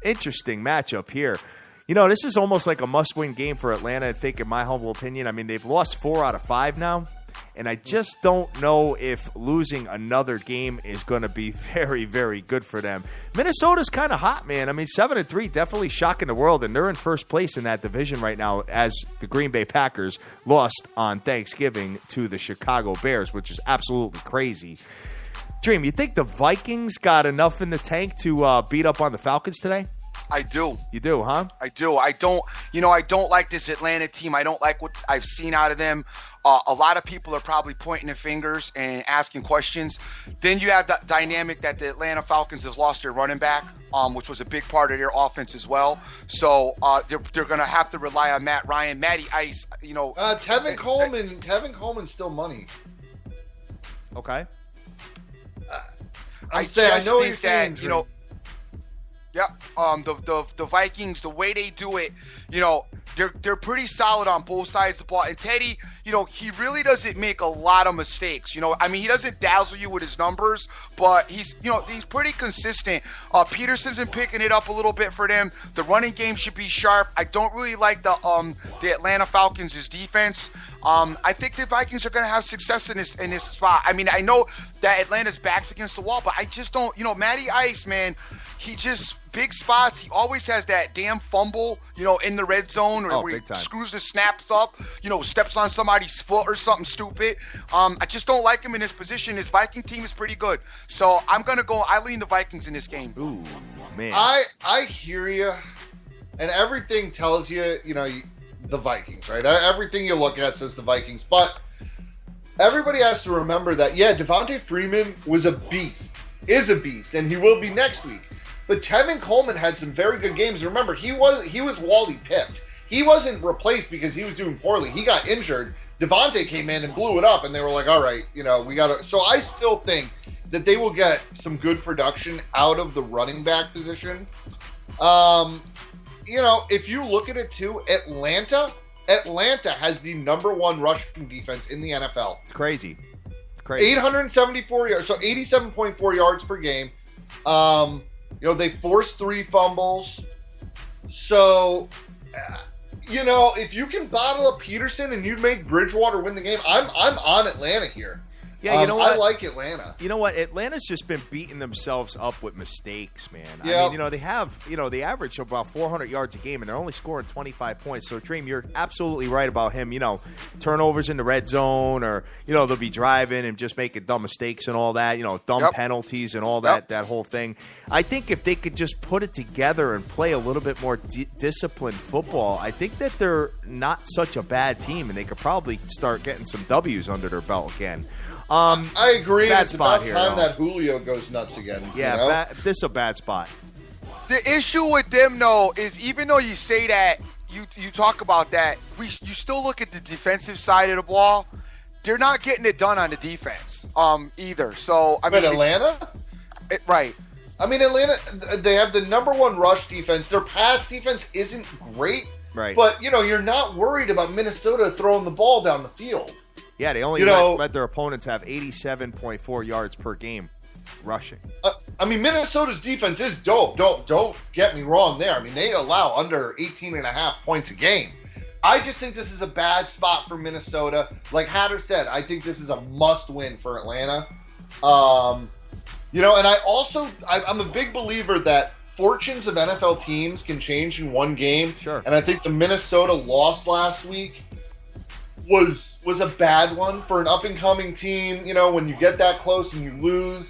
Interesting matchup here. You know, this is almost like a must-win game for Atlanta, I think, in my humble opinion. I mean, they've lost 4 out of 5 now. And I just don't know if losing another game is going to be very, very good for them. Minnesota's kind of hot, man. I mean, 7-3, definitely shocking the world, and they're in first place in that division right now as the Green Bay Packers lost on Thanksgiving to the Chicago Bears, which is absolutely crazy. Dream, you think the Vikings got enough in the tank to beat up on the Falcons today? I do. You do, huh? I do. I don't like this Atlanta team. I don't like what I've seen out of them. A lot of people are probably pointing their fingers and asking questions. Then you have the dynamic that the Atlanta Falcons have lost their running back, which was a big part of their offense as well. So they're going to have to rely on Matt Ryan, Matty Ice. Tevin Coleman's still money. Okay. I think that Yeah, the Vikings, the way they do it, they're pretty solid on both sides of the ball. And Teddy, he really doesn't make a lot of mistakes. I mean, he doesn't dazzle you with his numbers, but he's pretty consistent. Peterson's been picking it up a little bit for them. The running game should be sharp. I don't really like the Atlanta Falcons' defense. I think the Vikings are going to have success in this spot. I mean, I know that Atlanta's back's against the wall, but I just don't. Matty Ice, man, he just big spots. He always has that damn fumble, in the red zone, or where he screws the snaps up, steps on somebody's foot or something stupid. I just don't like him in this position. His Viking team is pretty good, so I lean the Vikings in this game. Ooh, man. I hear you, and everything tells you, the Vikings, right? Everything you look at says the Vikings, but everybody has to remember that, Devontae Freeman is a beast, and he will be next week. But Tevin Coleman had some very good games. Remember, he was Wally picked. He wasn't replaced because he was doing poorly. He got injured. Devontae came in and blew it up, and they were like, all right, we got to. So I still think that they will get some good production out of the running back position. If you look at it too, Atlanta has the number 1 rushing defense in the NFL. It's crazy. 874 yards, so 87.4 yards per game. They forced 3 fumbles. So, if you can bottle up Peterson and you make Bridgewater win the game, I'm on Atlanta here. Yeah, you know what? I like Atlanta. You know what? Atlanta's just been beating themselves up with mistakes, man. Yeah. I mean, they have, they average about 400 yards a game, and they're only scoring 25 points. So, Dream, you're absolutely right about him. Turnovers in the red zone, or, they'll be driving and just making dumb mistakes and all that, dumb penalties and all that whole thing. I think if they could just put it together and play a little bit more disciplined football, I think that they're not such a bad team, and they could probably start getting some W's under their belt again. I agree. Bad it's spot about here, time that Julio goes nuts again. Yeah, this is a bad spot. The issue with them, though, is even though you say that, you talk about that, you still look at the defensive side of the ball. They're not getting it done on the defense either. So Atlanta? Right. I mean, Atlanta, they have the number 1 rush defense. Their pass defense isn't great. Right. But, you're not worried about Minnesota throwing the ball down the field. Yeah, they only let their opponents have 87.4 yards per game rushing. Minnesota's defense is dope. Don't get me wrong there. I mean, they allow under 18.5 points a game. I just think this is a bad spot for Minnesota. Like Hatter said, I think this is a must-win for Atlanta. You know, and I'm a big believer that fortunes of NFL teams can change in one game. Sure. And I think the Minnesota loss last week was a bad one for an up-and-coming team. You know, when you get that close and you lose.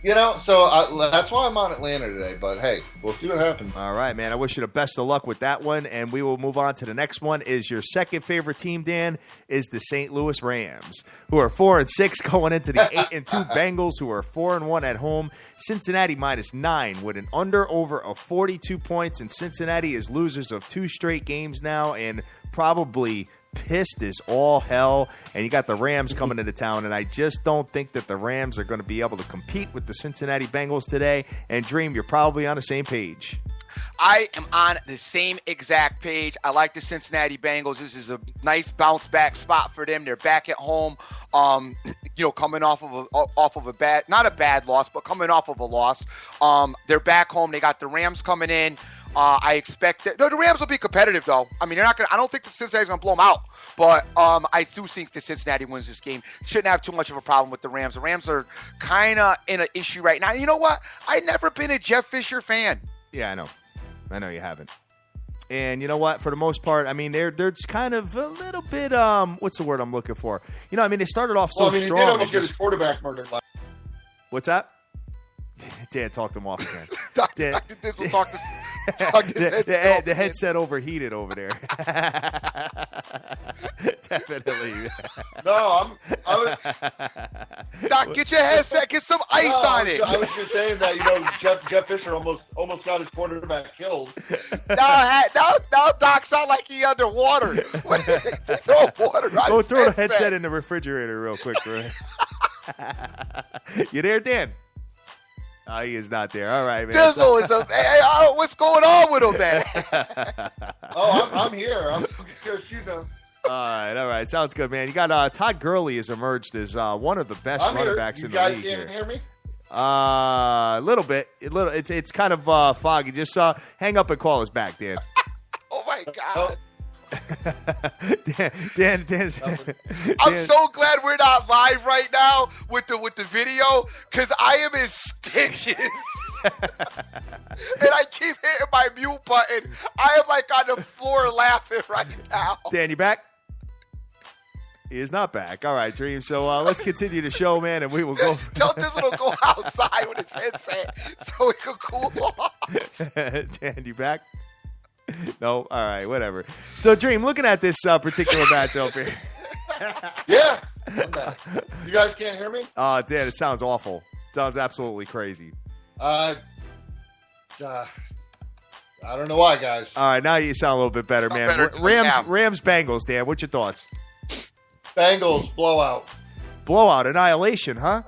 You know, so that's why I'm on Atlanta today. But, hey, we'll see what happens. All right, man. I wish you the best of luck with that one, and we will move on to the next one. Is your second favorite team, Dan, is the St. Louis Rams, who are 4-6 going into the 8-2 Bengals, who are 4-1 at home. Cincinnati -9 with an under-over of 42 points, and Cincinnati is losers of 2 straight games now and probably pissed as all hell, and you got the Rams coming into town, and I just don't think that the Rams are going to be able to compete with the Cincinnati Bengals today. And Dream, you're probably on the same page. I am on the same exact page. I like the Cincinnati Bengals. This is a nice bounce back spot for them. They're back at home. You know, coming off of a bad, not a bad loss, but coming off of a loss. They're back home. They got the Rams coming in. I expect that. No, the Rams will be competitive, though. I mean, they're not going to. I don't think the Cincinnati's going to blow them out. But I do think the Cincinnati wins this game. Shouldn't have too much of a problem with the Rams. The Rams are kind of in an issue right now. You know what? I've never been a Jeff Fisher fan. Yeah, I know you haven't. And you know what? For the most part, I mean, they're just kind of a little bit. What's the word I'm looking for? You know, I mean, they started off so strong. He did almost get his quarterback murdered. What's that? Dan talked him off again. Dr. Dizzle talked the headset overheated over there. Definitely. No, Doc, get your headset. Get some ice on it. I was just saying that, you know, Jeff Fisher almost got his quarterback killed. Now Doc sound like he underwater. Throw water on Go his throw the headset in the refrigerator real quick, bro. You there, Dan? Oh, he is not there. All right, man. Dizzle is what's going on with him, man? I'm here. I'm scared you know. All right. Sounds good, man. You got Todd Gurley has emerged as one of the best running backs in the league. You guys can't hear me? A little bit. It's kind of foggy. Just hang up and call us back, Dan. Oh my God. Dan, I'm so glad we're not live right now with the video, because I am as stitches. And I keep hitting my mute button. I am like on the floor laughing right now. Dan, you back? He is not back. All right, Dream. So let's continue the show, man, and we will go. Tell Dizzle to go outside with his headset so he can cool off. Dan, you back? No? All right, whatever. So, Dream, looking at this particular match over here. Yeah. I'm back. You guys can't hear me? Dan, it sounds awful. Sounds absolutely crazy. I don't know why, guys. All right, now you sound a little bit better, man. Better, Rams, Bengals, Dan. What's your thoughts? Bengals, blowout. Blowout, annihilation, huh?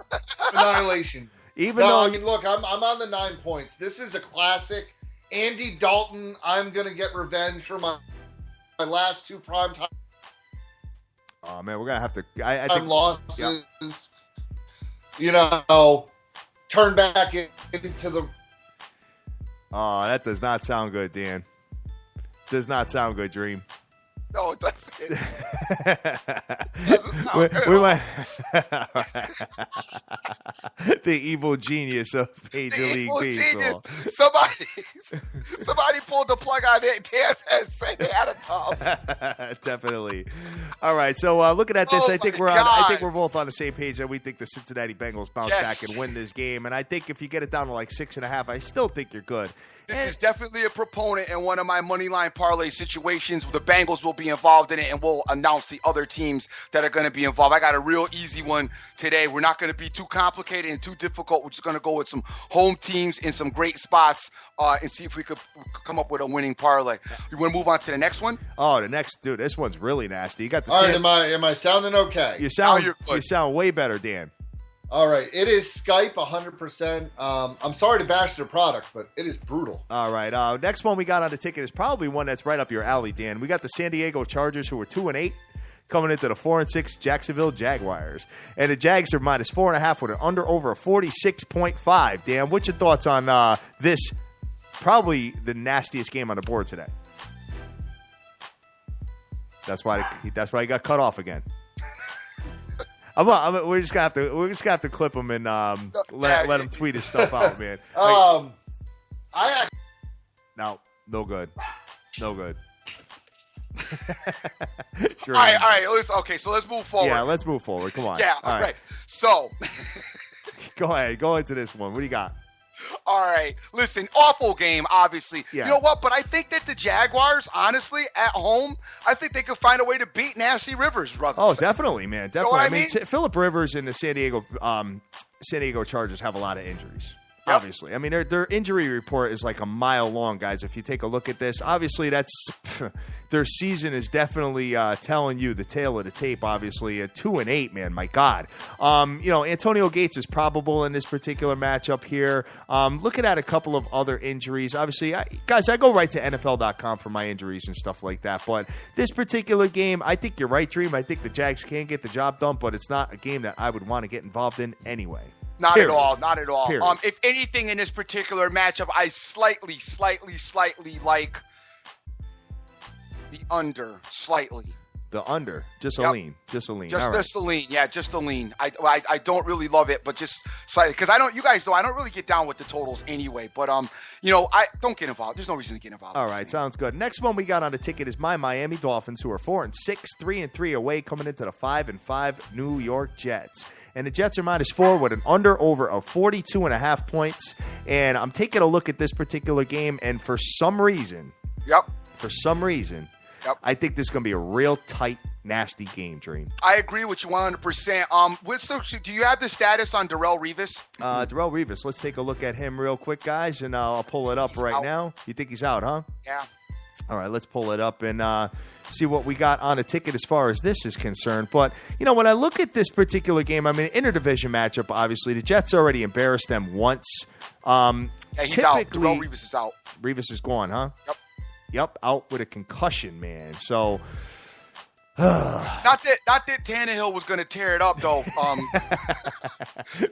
Annihilation. I mean, look, I'm on the 9 points. This is a classic. Andy Dalton, I'm going to get revenge for my last 2 primetime. Oh, man, we're going to have to – I think losses. Yeah. You know, turn back into the – Oh, that does not sound good, Dan. Does not sound good, Dream. No, it doesn't. Doesn't sound good. We might the evil genius of Major League Baseball. Somebody pulled the plug on it. Dan says say they had a thumb. Definitely. All right. So looking at this, I think we're both on the same page that we think the Cincinnati Bengals bounce back and win this game. And I think if you get it down to like 6.5, I still think you're good. This is definitely a proponent in one of my money line parlay situations. The Bengals will be involved in it, and we'll announce the other teams that are going to be involved. I got a real easy one today. We're not going to be too complicated and too difficult. We're just going to go with some home teams in some great spots and see if we could come up with a winning parlay. You want to move on to the next one? Oh, the next, dude, this one's really nasty. You got the All right, am I sounding okay? You sound way better, Dan. All right, it is Skype 100%. I'm sorry to bash their product, but it is brutal. All right, next one we got on the ticket is probably one that's right up your alley, Dan. We got the San Diego Chargers, who are 2-8, coming into the 4-6 Jacksonville Jaguars, and the Jags are -4.5 with an under/over of 46.5. Dan, what's your thoughts on this? Probably the nastiest game on the board today. That's why he got cut off again. We're just gonna have to clip him and let him tweet his stuff out, man. No good. All right. So let's move forward. Yeah, let's move forward. Come on. Yeah, all right. So go ahead. Go into this one. What do you got? All right. Listen, awful game, obviously. Yeah. You know what? But I think that the Jaguars, honestly, at home, I think they could find a way to beat Nasty Rivers, brother. Oh, definitely, man. Definitely. You know what I mean? Phillip Rivers and the San Diego Chargers have a lot of injuries. Yep. Obviously. I mean, their injury report is like a mile long, guys. If you take a look at this, obviously their season is definitely telling you the tale of the tape, obviously. 2-8, man. My God. Antonio Gates is probable in this particular matchup here. Looking at a couple of other injuries. Obviously, guys, I go right to NFL.com for my injuries and stuff like that. But this particular game, I think you're right, Dream. I think the Jags can get the job done, but it's not a game that I would want to get involved in anyway. Not Period. at all. Period. If anything in this particular matchup, I slightly like the under, slightly. The under, just a lean. Just a lean. Yeah, just a lean. I don't really love it, but just slightly, because I don't really get down with the totals anyway. But I don't get involved. There's no reason to get involved. All right, sounds good. Next one we got on the ticket is my Miami Dolphins, who are 4-6, 3-3 away, coming into the 5-5 New York Jets. And the Jets are -4 with an under-over of 42.5 points. And I'm taking a look at this particular game, and for some reason, I think this is going to be a real tight, nasty game, Dream. I agree with you 100%. Do you have the status on Darrelle Revis? Darrelle Revis, let's take a look at him real quick, guys, and I'll pull it up now. You think he's out, huh? Yeah. All right, let's pull it up and see what we got on a ticket as far as this is concerned. But, when I look at this particular game, I mean, interdivision matchup, obviously. The Jets already embarrassed them once. Yeah, he's out. Darrelle Revis is out. Revis is gone, huh? Yep, out with a concussion, man. So... Not that Tannehill was going to tear it up, though.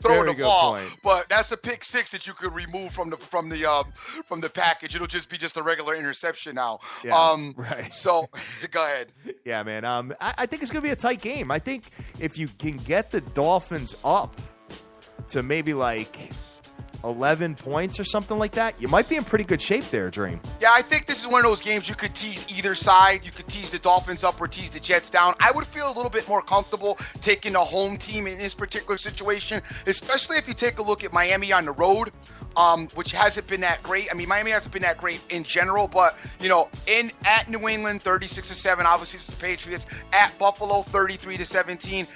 Throwing the ball, point. But that's a pick six that you could remove from the package. It'll just be a regular interception now. Yeah, right. So go ahead. Yeah, man. I think it's going to be a tight game. I think if you can get the Dolphins up to maybe 11 points or something like that, you might be in pretty good shape there, Dream. Yeah, I think this is one of those games you could tease either side. You could tease the Dolphins up or tease the Jets down. I would feel a little bit more comfortable taking the home team in this particular situation, especially if you take a look at Miami on the road, which hasn't been that great. I mean, Miami hasn't been that great in general, but, at New England, 36-7, obviously it's the Patriots. At Buffalo, 33-17.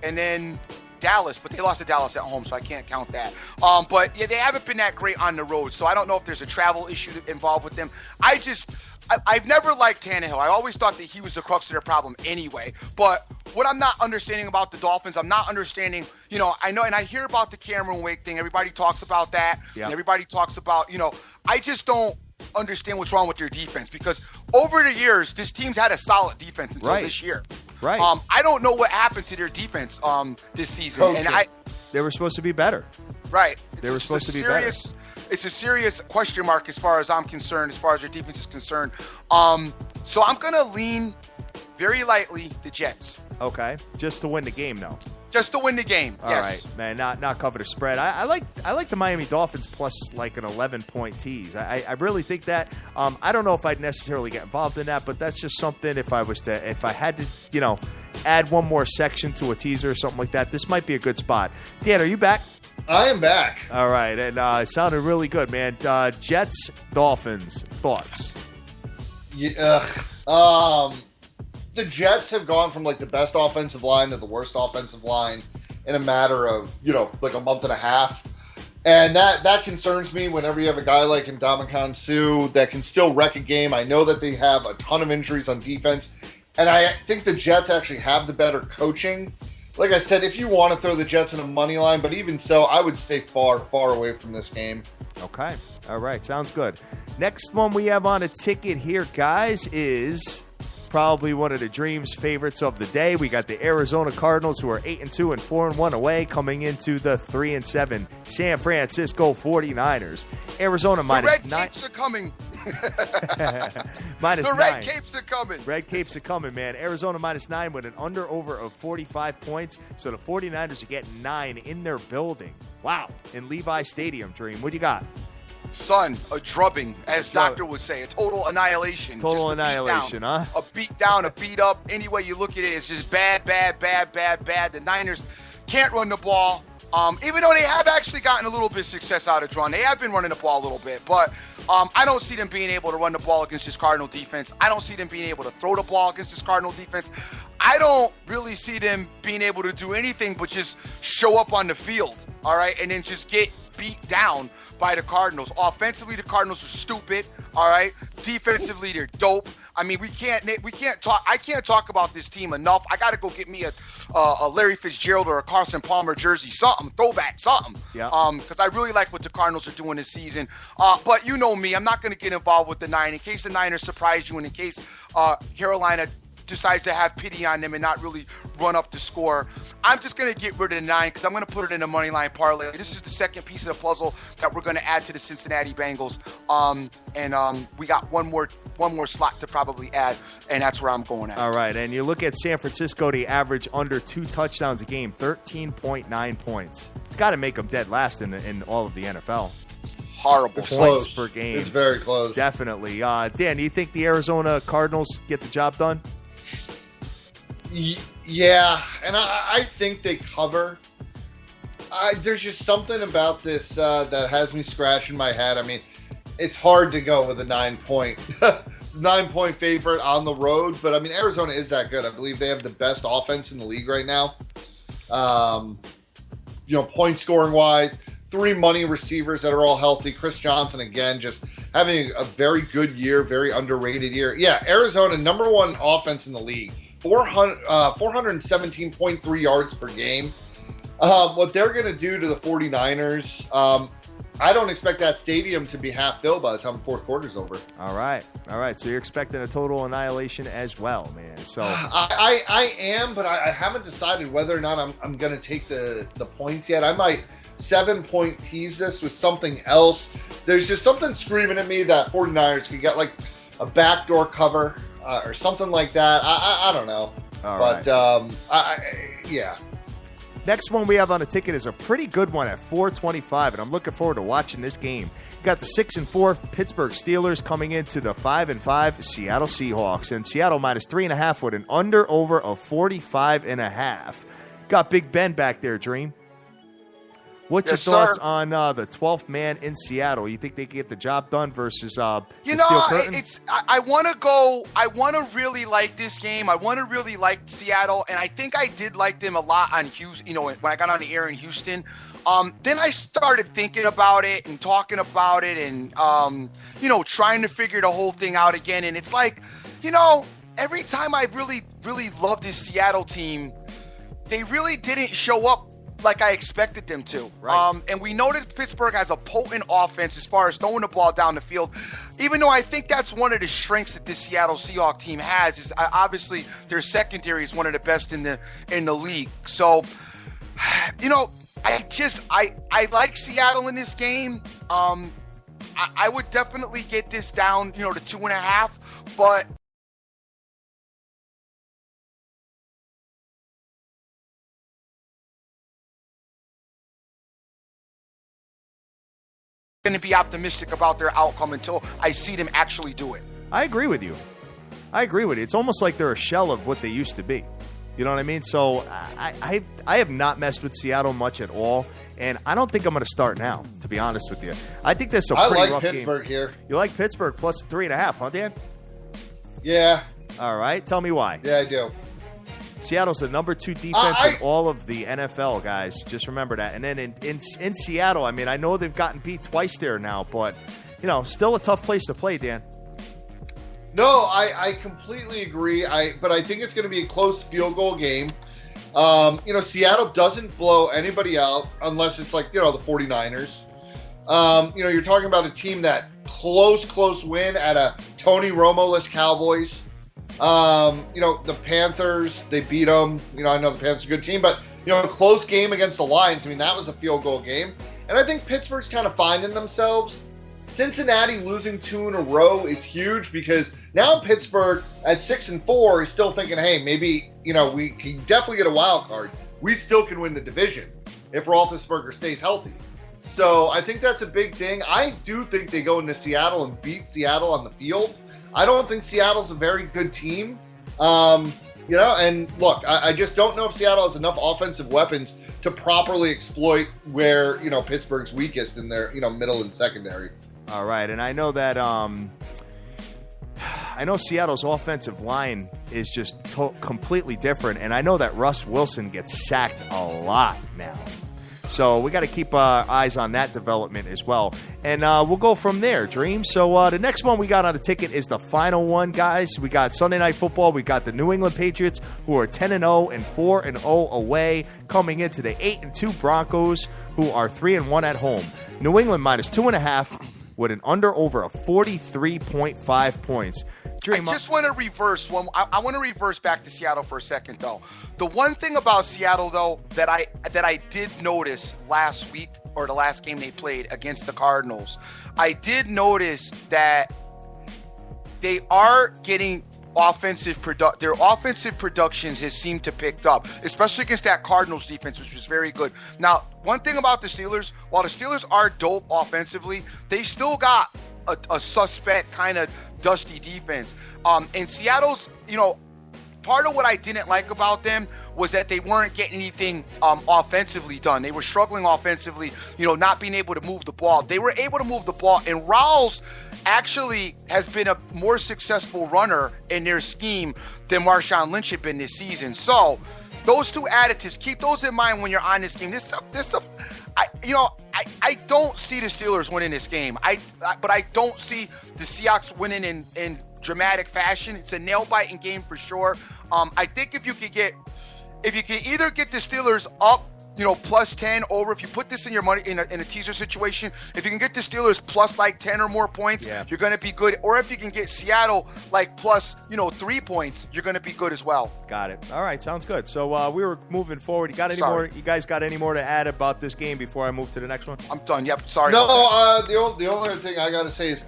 And then Dallas, but they lost to Dallas at home, so I can't count that. But yeah, they haven't been that great on the road, so I don't know if there's a travel issue involved with them. I've never liked Tannehill. I always thought that he was the crux of their problem anyway. But what I'm not understanding about the Dolphins, I'm not understanding, I know, and I hear about the Cameron Wake thing. Everybody talks about that. Yeah. And everybody talks about, I just don't understand what's wrong with their defense, because over the years, this team's had a solid defense until this year. Right. I don't know what happened to their defense this season, they were supposed to be better. Right. They were supposed to be better. It's a serious question mark as far as I'm concerned, as far as their defense is concerned. So I'm gonna lean very lightly the Jets. Okay, just to win the game, though. Just to win the game. All right, man. Not cover the spread. I like the Miami Dolphins plus an 11-point tease. I really think that. I don't know if I'd necessarily get involved in that, but that's just something. If I had to, add one more section to a teaser or something like that, this might be a good spot. Dan, are you back? I am back. All right, and it sounded really good, man. Jets, Dolphins, thoughts? Yeah. The Jets have gone from the best offensive line to the worst offensive line in a matter of, a month and a half. And that concerns me whenever you have a guy like Ndamukong Suh that can still wreck a game. I know that they have a ton of injuries on defense. And I think the Jets actually have the better coaching. Like I said, if you want to throw the Jets in a money line, but even so, I would stay far, far away from this game. Okay. All right. Sounds good. Next one we have on a ticket here, guys, is probably one of the Dream's favorites of the day. We got the Arizona Cardinals, who are 8-2 and 4-1 away, coming into the 3-7 San Francisco 49ers. Arizona -9. The Red -9. Kings are coming. Minus the 9. Red Capes are coming. Red Capes are coming, man. Arizona minus 9 with an under-over of 45 points. So the 49ers are getting 9 in their building. Wow. In Levi Stadium, Dream. What do you got? Son, a drubbing, as Doctor would say, a total annihilation. Total annihilation, huh? A beat down, a beat up. Any way you look at it, it's just bad, bad, bad, bad, bad. The Niners can't run the ball. Even though they have actually gotten a little bit of success out of Drun. They have been running the ball a little bit, but I don't see them being able to run the ball against this Cardinal defense. I don't see them being able to throw the ball against this Cardinal defense. I don't really see them being able to do anything but just show up on the field, all right, and then just get beat down by the Cardinals. Offensively, the Cardinals are stupid, all right? Defensively, they're dope. I mean, we can't talk. I can't talk about this team enough. I got to go get me a Larry Fitzgerald or a Carson Palmer jersey, something, throwback, something. Yeah. Because I really like what the Cardinals are doing this season. But you know me, I'm not going to get involved with the Nine in case the Niners surprise you and in case Carolina decides to have pity on them and not really run up the score. I'm just going to get rid of the 9 because I'm going to put it in a money line parlay. This is the second piece of the puzzle that we're going to add to the Cincinnati Bengals. And we got one more slot to probably add, and that's where I'm going at. All right, and you look at San Francisco, they average under 2 touchdowns a game, 13.9 points. It's got to make them dead last in all of the NFL. Horrible. Points close. per game. It's very close. Definitely. Dan, do you think the Arizona Cardinals get the job done? Yeah, and I think they cover. There's just something about this that has me scratching my head. I mean, it's hard to go with a 9-point 9-point favorite on the road, but I mean, Arizona is that good. I believe they have the best offense in the league right now. Point scoring wise, 3 money receivers that are all healthy. Chris Johnson, again, just having a very good year, very underrated year. Yeah, Arizona, number 1 offense in the league. 417.3 yards per game. What they're going to do to the 49ers, I don't expect that stadium to be half filled by the time the fourth quarter's over. All right. So you're expecting a total annihilation as well, man. So I am, but I haven't decided whether or not I'm going to take the points yet. I might 7-point tease this with something else. There's just something screaming at me that 49ers could get like a backdoor cover or something like that. I don't know. All right. Yeah. Next one we have on the ticket is a pretty good one at 425, and I'm looking forward to watching this game. You got the 6-4 Pittsburgh Steelers coming into the 5-5 Seattle Seahawks, and Seattle minus 3.5 with an under-over of 45.5. Got Big Ben back there, Dream. What's your thoughts on the 12th man in Seattle? You think they can get the job done versus the Steel Curtain? I want to go. I want to really like this game. I want to really like Seattle, and I think I did like them a lot on Houston. When I got on the air in Houston, then I started thinking about it and talking about it, and trying to figure the whole thing out again. And it's like, every time I really, really loved this Seattle team, they really didn't show up like I expected them to. Right. And we know that Pittsburgh has a potent offense as far as throwing the ball down the field, even though I think that's one of the strengths that this Seattle Seahawks team has is obviously their secondary is one of the best in the league. So, I like Seattle in this game. I would definitely get this down, to 2.5, but going to be optimistic about their outcome until I see them actually do it. I agree with you. It's almost like they're a shell of what they used to be. You know what I mean? So I have not messed with Seattle much at all, and I don't think I'm going to start now, to be honest with you. I think that's a pretty rough game. I like Pittsburgh here. You like Pittsburgh plus 3.5, huh, Dan? Yeah. All right. Tell me why. Yeah, I do. Seattle's the number 2 defense in all of the NFL, guys. Just remember that. And then in Seattle, I mean, I know they've gotten beat twice there now, but, still a tough place to play, Dan. No, I completely agree. But I think it's going to be a close field goal game. Seattle doesn't blow anybody out unless it's like, the 49ers. You're talking about a team that close win at a Tony Romo-less Cowboys. The Panthers, they beat them. I know the Panthers are a good team, but, a close game against the Lions. I mean, that was a field goal game. And I think Pittsburgh's kind of finding themselves. Cincinnati losing 2 in a row is huge because now Pittsburgh at 6-4 is still thinking, hey, maybe, we can definitely get a wild card. We still can win the division if Roethlisberger stays healthy. So I think that's a big thing. I do think they go into Seattle and beat Seattle on the field. I don't think Seattle's a very good team. And look, I just don't know if Seattle has enough offensive weapons to properly exploit where, Pittsburgh's weakest in their, middle and secondary. All right, and I know that Seattle's offensive line is just completely different, and I know that Russ Wilson gets sacked a lot now. So we got to keep our eyes on that development as well. And we'll go from there, Dream. So the next one we got on the ticket is the final one, guys. We got Sunday Night Football. We got the New England Patriots, who are 10-0 and 4-0 away, coming into the 8-2 Broncos, who are 3-1 at home. New England minus 2.5 with an under over a 43.5 points. Dream, I just want to reverse one. I want to reverse back to Seattle for a second, though. The one thing about Seattle, though, that I did notice last week or the last game they played against the Cardinals, I did notice that they are getting their offensive productions has seemed to pick up, especially against that Cardinals defense, which was very good. Now, one thing about the Steelers, while the Steelers are dope offensively, they still got a suspect kind of dusty defense. And Seattle's, part of what I didn't like about them was that they weren't getting anything offensively done. They were struggling offensively, not being able to move the ball. They were able to move the ball, and Rawls actually has been a more successful runner in their scheme than Marshawn Lynch had been this season. So those two additives, keep those in mind when you're on this game. I don't see the Steelers winning this game. But I don't see the Seahawks winning in dramatic fashion. It's a nail-biting game for sure. I think if you can either get the Steelers up, plus 10 over, if you put this in your money in a teaser situation, if you can get the Steelers plus like 10 or more points, you're going to be good. Or if you can get Seattle like plus, 3 points, you're going to be good as well. Got it. All right, sounds good. So we were moving forward. You got any more? You guys got any more to add about this game before I move to the next one? I'm done. Yep. Sorry. No, the only thing I got to say is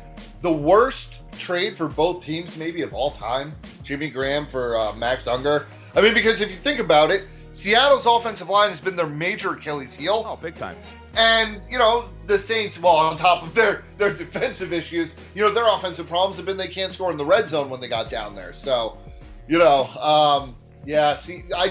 the worst trade for both teams maybe of all time, Jimmy Graham for Max Unger. I mean, because if you think about it, Seattle's offensive line has been their major Achilles heel. Oh, big time. And, the Saints, well, on top of their defensive issues, their offensive problems have been they can't score in the red zone when they got down there. So, I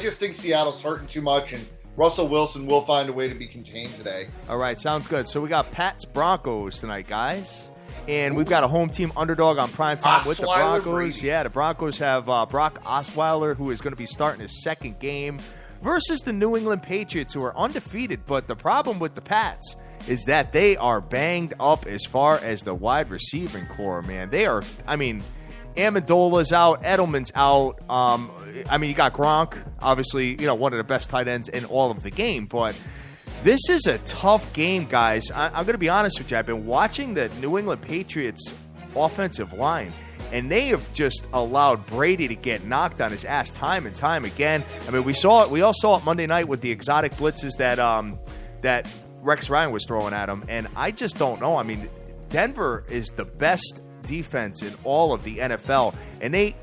just think Seattle's hurting too much, and Russell Wilson will find a way to be contained today. All right, sounds good. So we got Pats Broncos tonight, guys. And we've got a home team underdog on primetime with the Broncos. Yeah, the Broncos have Brock Osweiler, who is going to be starting his second game, versus the New England Patriots, who are undefeated. But the problem with the Pats is that they are banged up as far as the wide receiving core, man. They are, Amendola's out, Edelman's out. You got Gronk, obviously, one of the best tight ends in all of the game. But this is a tough game, guys. I'm going to be honest with you. I've been watching the New England Patriots offensive line, and they have just allowed Brady to get knocked on his ass time and time again. We saw it. We all saw it Monday night with the exotic blitzes that Rex Ryan was throwing at him, and I just don't know. Denver is the best defense in all of the NFL, and they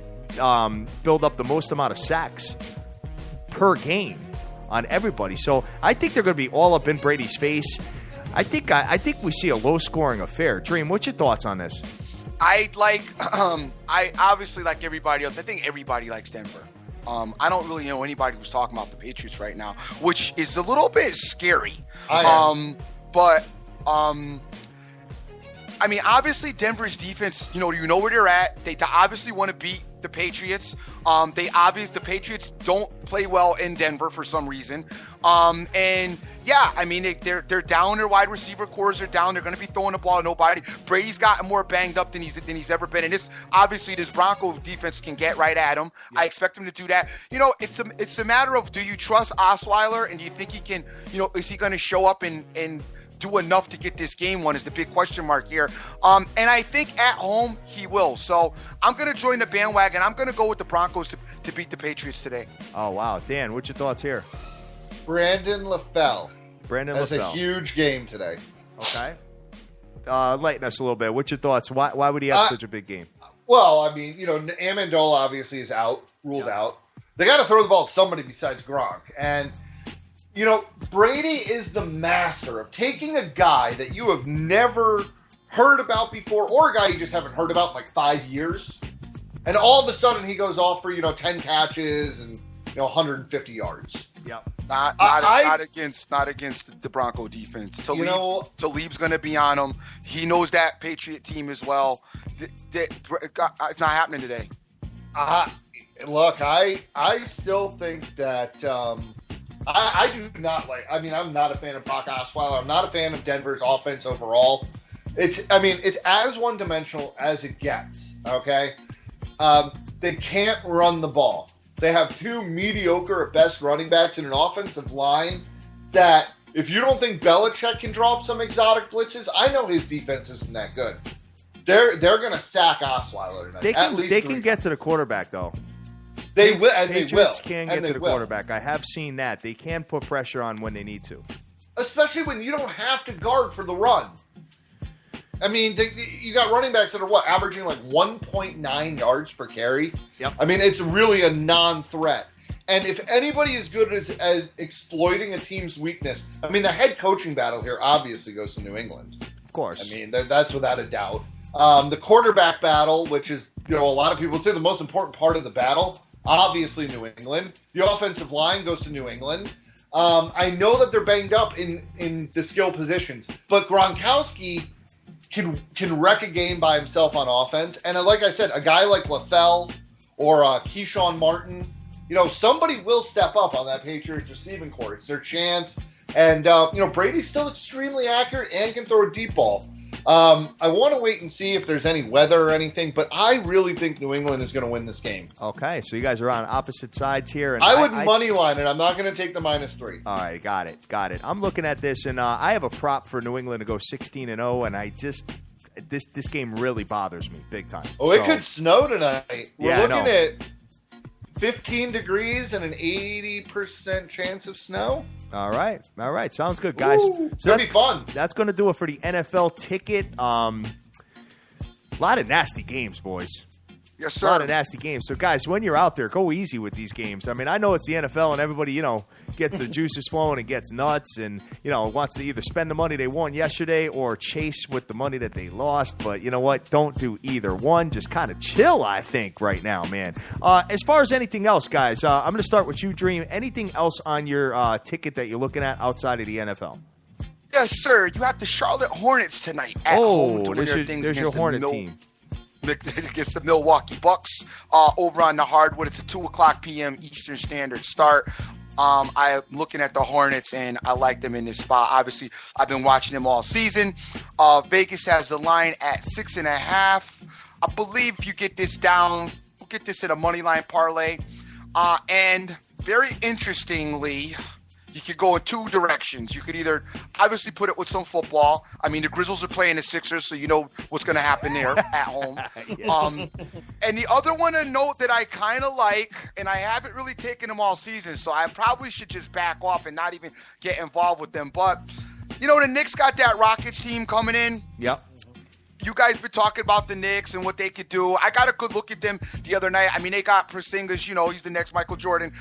build up the most amount of sacks per game on everybody. So I think they're going to be all up in Brady's face. I think we see a low-scoring affair. Dream, what's your thoughts on this? I obviously like everybody else. I think everybody likes Denver. I don't really know anybody who's talking about the Patriots right now, which is a little bit scary. Obviously Denver's defense, you know where they're at. They obviously want to beat the Patriots. The Patriots don't play well in Denver for some reason. They're down. Their wide receiver cores are down. They're going to be throwing the ball to nobody. Brady's gotten more banged up than he's ever been. And this Bronco defense can get right at him. Yeah. I expect him to do that. It's a matter of, do you trust Osweiler, and do you think he can? Is he going to show up and do enough to get this game won is the big question mark here. And I think at home he will. So I'm going to join the bandwagon. I'm going to go with the Broncos to beat the Patriots today. Oh, wow. Dan, what's your thoughts here? Brandon LaFell. That's a huge game today. Okay. Lighten us a little bit. What's your thoughts? Why would he have such a big game? Well, I mean, Amendola obviously is ruled out. They got to throw the ball to somebody besides Gronk. And, Brady is the master of taking a guy that you have never heard about before, or a guy you just haven't heard about in like 5 years, and all of a sudden he goes off for 10 catches and 150 yards. Yep. Not against the Bronco defense. Talib's going to be on him. He knows that Patriot team as well. It's not happening today. Look, I still think that I do not like. I mean, I'm not a fan of Brock Osweiler. I'm not a fan of Denver's offense overall. It's as one-dimensional as it gets. Okay, they can't run the ball. They have two mediocre at best running backs in an offensive line that, if you don't think Belichick can draw up some exotic blitzes, I know his defense isn't that good. They're going to stack Osweiler tonight. They can get to the quarterback, though. They will. Patriots can get to the quarterback. I have seen that. They can put pressure on when they need to. Especially when you don't have to guard for the run. I mean, you got running backs that are averaging like 1.9 yards per carry. Yep. I mean, it's really a non-threat. And if anybody is good as exploiting a team's weakness, I mean, the head coaching battle here obviously goes to New England. Of course. I mean, that's without a doubt. The quarterback battle, which is, a lot of people say the most important part of the battle, obviously New England. The offensive line goes to New England. I know that they're banged up in the skill positions, but Gronkowski can wreck a game by himself on offense. And like I said, a guy like LaFell or Keyshawn Martin, somebody will step up on that Patriots receiving corps. It's their chance. And, Brady's still extremely accurate and can throw a deep ball. I want to wait and see if there's any weather or anything, but I really think New England is going to win this game. Okay, so you guys are on opposite sides here. And I would money line it. I'm not going to take the -3. All right, got it. I'm looking at this, and I have a prop for New England to go 16-0, and I just this game really bothers me big time. It could snow tonight. We're looking at 15 degrees and an 80% chance of snow. All right. Sounds good, guys. Ooh, so that'll be fun. That's going to do it for the NFL ticket. A lot of nasty games, boys. Yes, sir. A lot of nasty games. So, guys, when you're out there, go easy with these games. I mean, I know it's the NFL and everybody, gets the juices flowing and gets nuts and, wants to either spend the money they won yesterday or chase with the money that they lost. But you know what? Don't do either one. Just kind of chill, I think, right now, man. As far as anything else, guys, I'm going to start with you, Dream. Anything else on your ticket that you're looking at outside of the NFL? Yes, sir. You have the Charlotte Hornets tonight at home doing their things there's against your Hornet team. Against the Milwaukee Bucks over on the hardwood. It's a 2:00 p.m. Eastern Standard start. I'm looking at the Hornets, and I like them in this spot. Obviously, I've been watching them all season. Vegas has the line at 6.5. I believe if you get this down, we'll get this in a money line parlay. And very interestingly, you could go in two directions. You could either obviously put it with some football. I mean, the Grizzlies are playing the Sixers, so you know what's going to happen there at home. Yes. And the other one, a note that I kind of like, and I haven't really taken them all season, so I probably should just back off and not even get involved with them. But, the Knicks got that Rockets team coming in. Yep. You guys been talking about the Knicks and what they could do. I got a good look at them the other night. I mean, they got Porzingis, he's the next Michael Jordan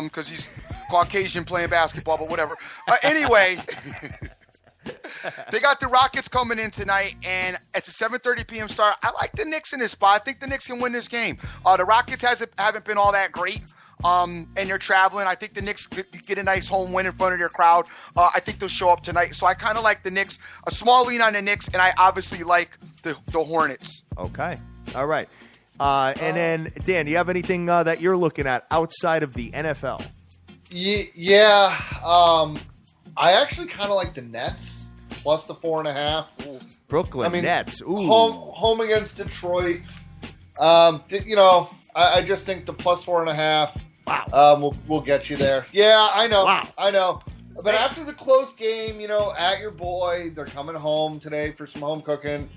because he's Caucasian playing basketball, but whatever. Anyway, they got the Rockets coming in tonight, and it's a 7:30 p.m. start. I like the Knicks in this spot. I think the Knicks can win this game. The Rockets haven't been all that great. And they're traveling. I think the Knicks get a nice home win in front of their crowd. I think they'll show up tonight. So I kind of like the Knicks, a small lean on the Knicks, and I obviously like the Hornets. Okay. All right. And then, Dan, do you have anything that you're looking at outside of the NFL? Yeah. I actually kind of like the Nets plus the 4.5. Brooklyn Nets. Ooh. Home against Detroit. I just think the plus 4.5. Wow. We'll get you there. Yeah, I know. Wow. I know. But after the close game, at your boy, they're coming home today for some home cooking.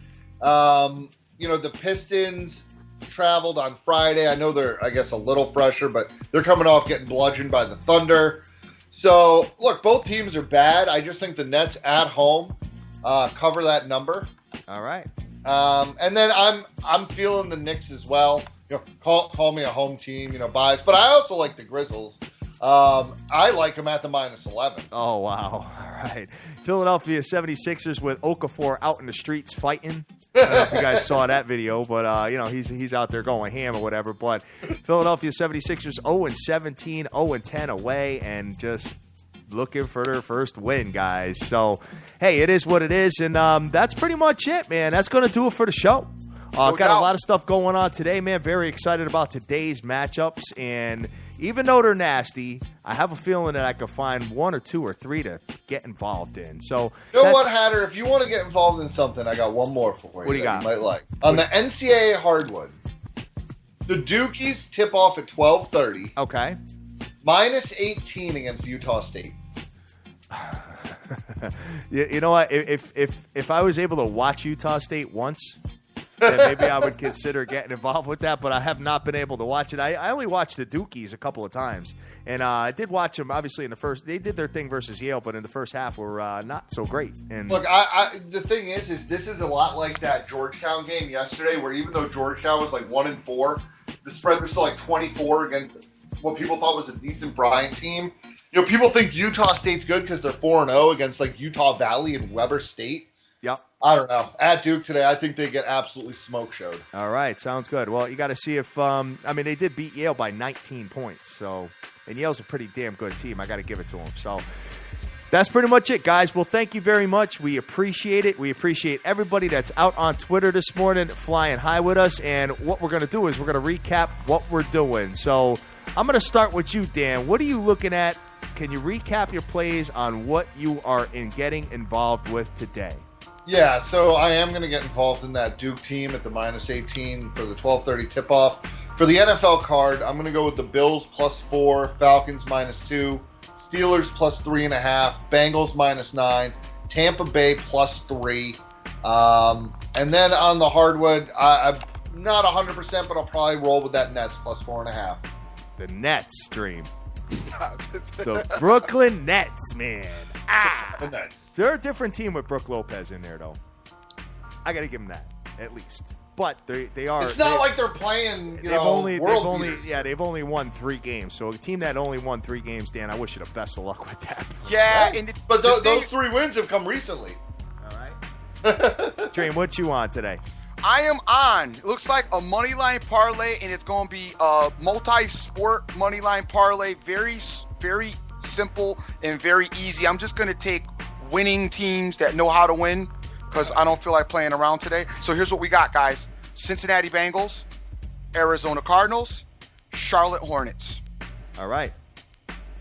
The Pistons traveled on Friday. I know they're, I guess, a little fresher, but they're coming off getting bludgeoned by the Thunder. So, look, both teams are bad. I just think the Nets at home cover that number. All right. And then I'm feeling the Knicks as well. Call me a home team, bias. But I also like the Grizzlies. I like them at the -11. Oh, wow. All right. Philadelphia 76ers with Okafor out in the streets fighting. I don't know if you guys saw that video, but, he's out there going ham or whatever. But Philadelphia 76ers 0-17, 0-10 away, and just looking for their first win, guys. So, hey, it is what it is, and that's pretty much it, man. That's going to do it for the show. Got a lot of stuff going on today, man. Very excited about today's matchups, and even though they're nasty, I have a feeling that I could find 1 or 2 or 3 to get involved in. So, you know what, Hatter? If you want to get involved in something, I got one more for you. What do you got? You might like. On the NCAA hardwood, the Dukies tip off at 12:30. Okay. -18 against Utah State. You know what? If I was able to watch Utah State once, then maybe I would consider getting involved with that, but I have not been able to watch it. I only watched the Dukies a couple of times, and I did watch them, obviously, in the first. They did their thing versus Yale, but in the first half were not so great. And look, the thing is this is a lot like that Georgetown game yesterday, where even though Georgetown was like 1-4, the spread was still like 24 against what people thought was a decent Bryant team. People think Utah State's good because they're 4-0 against like Utah Valley and Weber State. Yep. I don't know. At Duke today, I think they get absolutely smoke showed. All right, sounds good. Well, you got to see if they did beat Yale by 19 points. So, and Yale's a pretty damn good team. I got to give it to them. So, that's pretty much it, guys. Well, thank you very much. We appreciate it. We appreciate everybody that's out on Twitter this morning flying high with us. And what we're going to do is we're going to recap what we're doing. So, I'm going to start with you, Dan. What are you looking at? Can you recap your plays on what you are getting involved with today? Yeah, so I am going to get involved in that Duke team at the -18 for the 12:30 tip-off. For the NFL card, I'm going to go with the Bills +4, Falcons -2, Steelers +3.5, Bengals -9, Tampa Bay +3. And then on the hardwood, I'm not 100%, but I'll probably roll with that Nets +4.5. The Nets, Dream. The Brooklyn Nets, man. The Nets. They're a different team with Brook Lopez in there, though. I got to give them that, at least. But they are. It's not like they're playing. They've only won 3 games. So a team that only won 3 games, Dan, I wish you the best of luck with that. Yeah, right? But those 3 wins have come recently. All right. Dream, what you on today? I am on. It looks like a money line parlay, and it's going to be a multi-sport money line parlay. Very, very simple and very easy. I'm just going to take winning teams that know how to win because I don't feel like playing around today. So here's what we got, guys. Cincinnati Bengals, Arizona Cardinals, Charlotte Hornets. All right.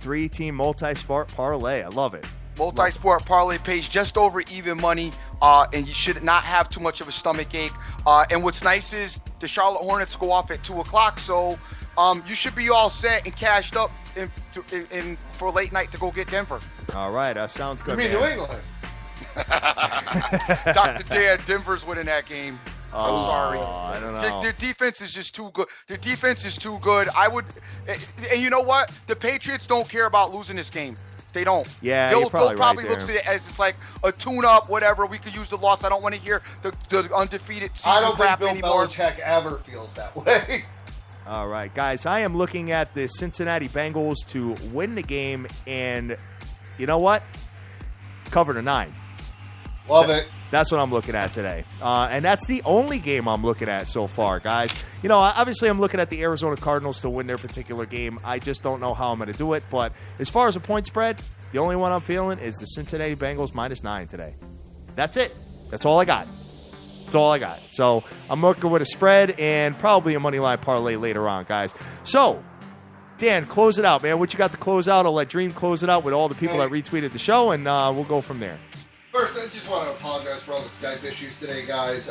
3-team multi-sport parlay. I love it. Multi-sport parlay pays just over even money, and you should not have too much of a stomach ache. And what's nice is the Charlotte Hornets go off at 2 o'clock, so you should be all set and cashed up in for late night to go get Denver. All right, that sounds good. You mean New England? Dr. Dan, Denver's winning that game. I'm sorry. I don't know. Their defense is just too good. Their defense is too good. And you know what? The Patriots don't care about losing this game. They don't. Yeah, they'll probably right look at it as it's like a tune-up, whatever. We could use the loss. I don't want to hear the undefeated season crap anymore. I don't think Bill Belichick ever feels that way. All right, guys, I am looking at the Cincinnati Bengals to win the game, and you know what? Cover the 9. Love it. That's what I'm looking at today. And that's the only game I'm looking at so far, guys. You know, obviously I'm looking at the Arizona Cardinals to win their particular game. I just don't know how I'm going to do it. But as far as a point spread, the only one I'm feeling is the Cincinnati Bengals -9 today. That's it. That's all I got. That's all I got. So I'm working with a spread and probably a money line parlay later on, guys. So, Dan, close it out, man. What you got to close out? I'll let Dream close it out with all the people that retweeted the show, and we'll go from there. First, I just want to apologize for all the Skype issues today, guys.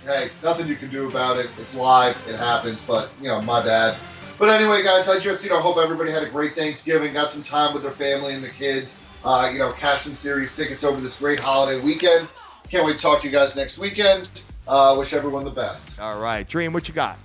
Hey, nothing you can do about it. It's live. It happens, but, my bad. But anyway, guys, I just, hope everybody had a great Thanksgiving, got some time with their family and the kids, cashed some series tickets over this great holiday weekend. Can't wait to talk to you guys next weekend. Wish everyone the best. All right. Dream, what you got?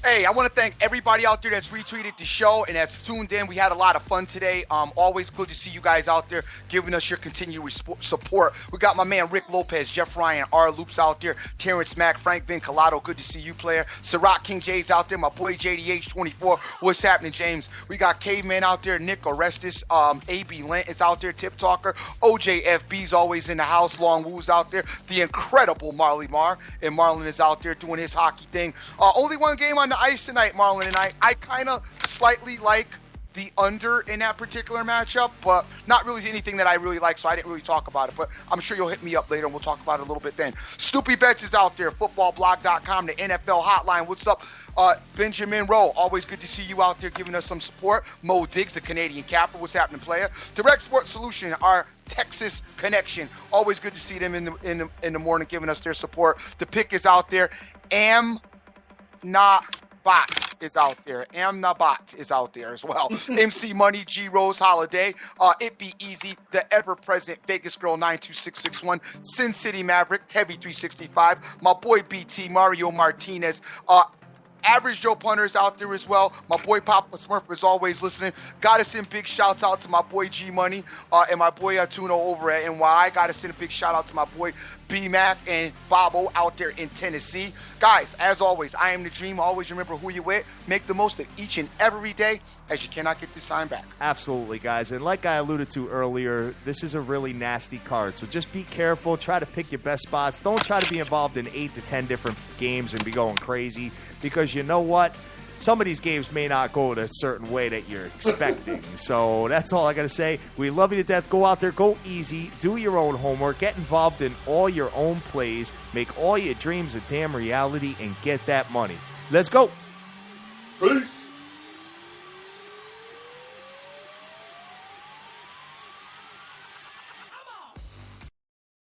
Hey, I want to thank everybody out there that's retweeted the show and that's tuned in. We had a lot of fun today. Always good to see you guys out there giving us your continued support. We got my man Rick Lopez, Jeff Ryan, R. Loops out there, Terrence Mack, Frank Vincalato. Good to see you, player. Ciroc King J's out there. My boy JDH24. What's happening, James? We got Caveman out there. Nick Orestes. AB Lent is out there. Tip Talker. OJFB's always in the house. Long Woo's out there. The incredible Marley Marr. And Marlon is out there doing his hockey thing. Only one game on the ice tonight, Marlon and I kind of slightly like the under in that particular matchup, but not really anything that I really like, so I didn't really talk about it. But I'm sure you'll hit me up later, and we'll talk about it a little bit then. Stoopy Bets is out there, footballblog.com, the NFL hotline. What's up? Benjamin Rowe, always good to see you out there giving us some support. Mo Diggs, the Canadian capper. What's happening, player? Direct Sports Solution, our Texas connection. Always good to see them in the morning giving us their support. The pick is out there. Amnabat is out there. Amnabat is out there as well. MC Money, G Rose Holiday, It Be Easy, the ever-present Vegas Girl 92661, Sin City Maverick, Heavy 365, my boy BT, Mario Martinez, Average Joe Punter is out there as well. My boy Papa Smurf is always listening. Gotta send big shouts out to my boy G Money and my boy Atuno over at NY. Gotta send a big shout out to my boy B Mac and Bobo out there in Tennessee. Guys, as always, I am the dream. Always remember who you with. Make the most of each and every day, as you cannot get this time back. Absolutely, guys. And like I alluded to earlier, this is a really nasty card. So just be careful. Try to pick your best spots. Don't try to be involved in 8 to 10 different games and be going crazy, because you know what? Some of these games may not go in a certain way that you're expecting. So that's all I got to say. We love you to death. Go out there. Go easy. Do your own homework. Get involved in all your own plays. Make all your dreams a damn reality and get that money. Let's go. Peace.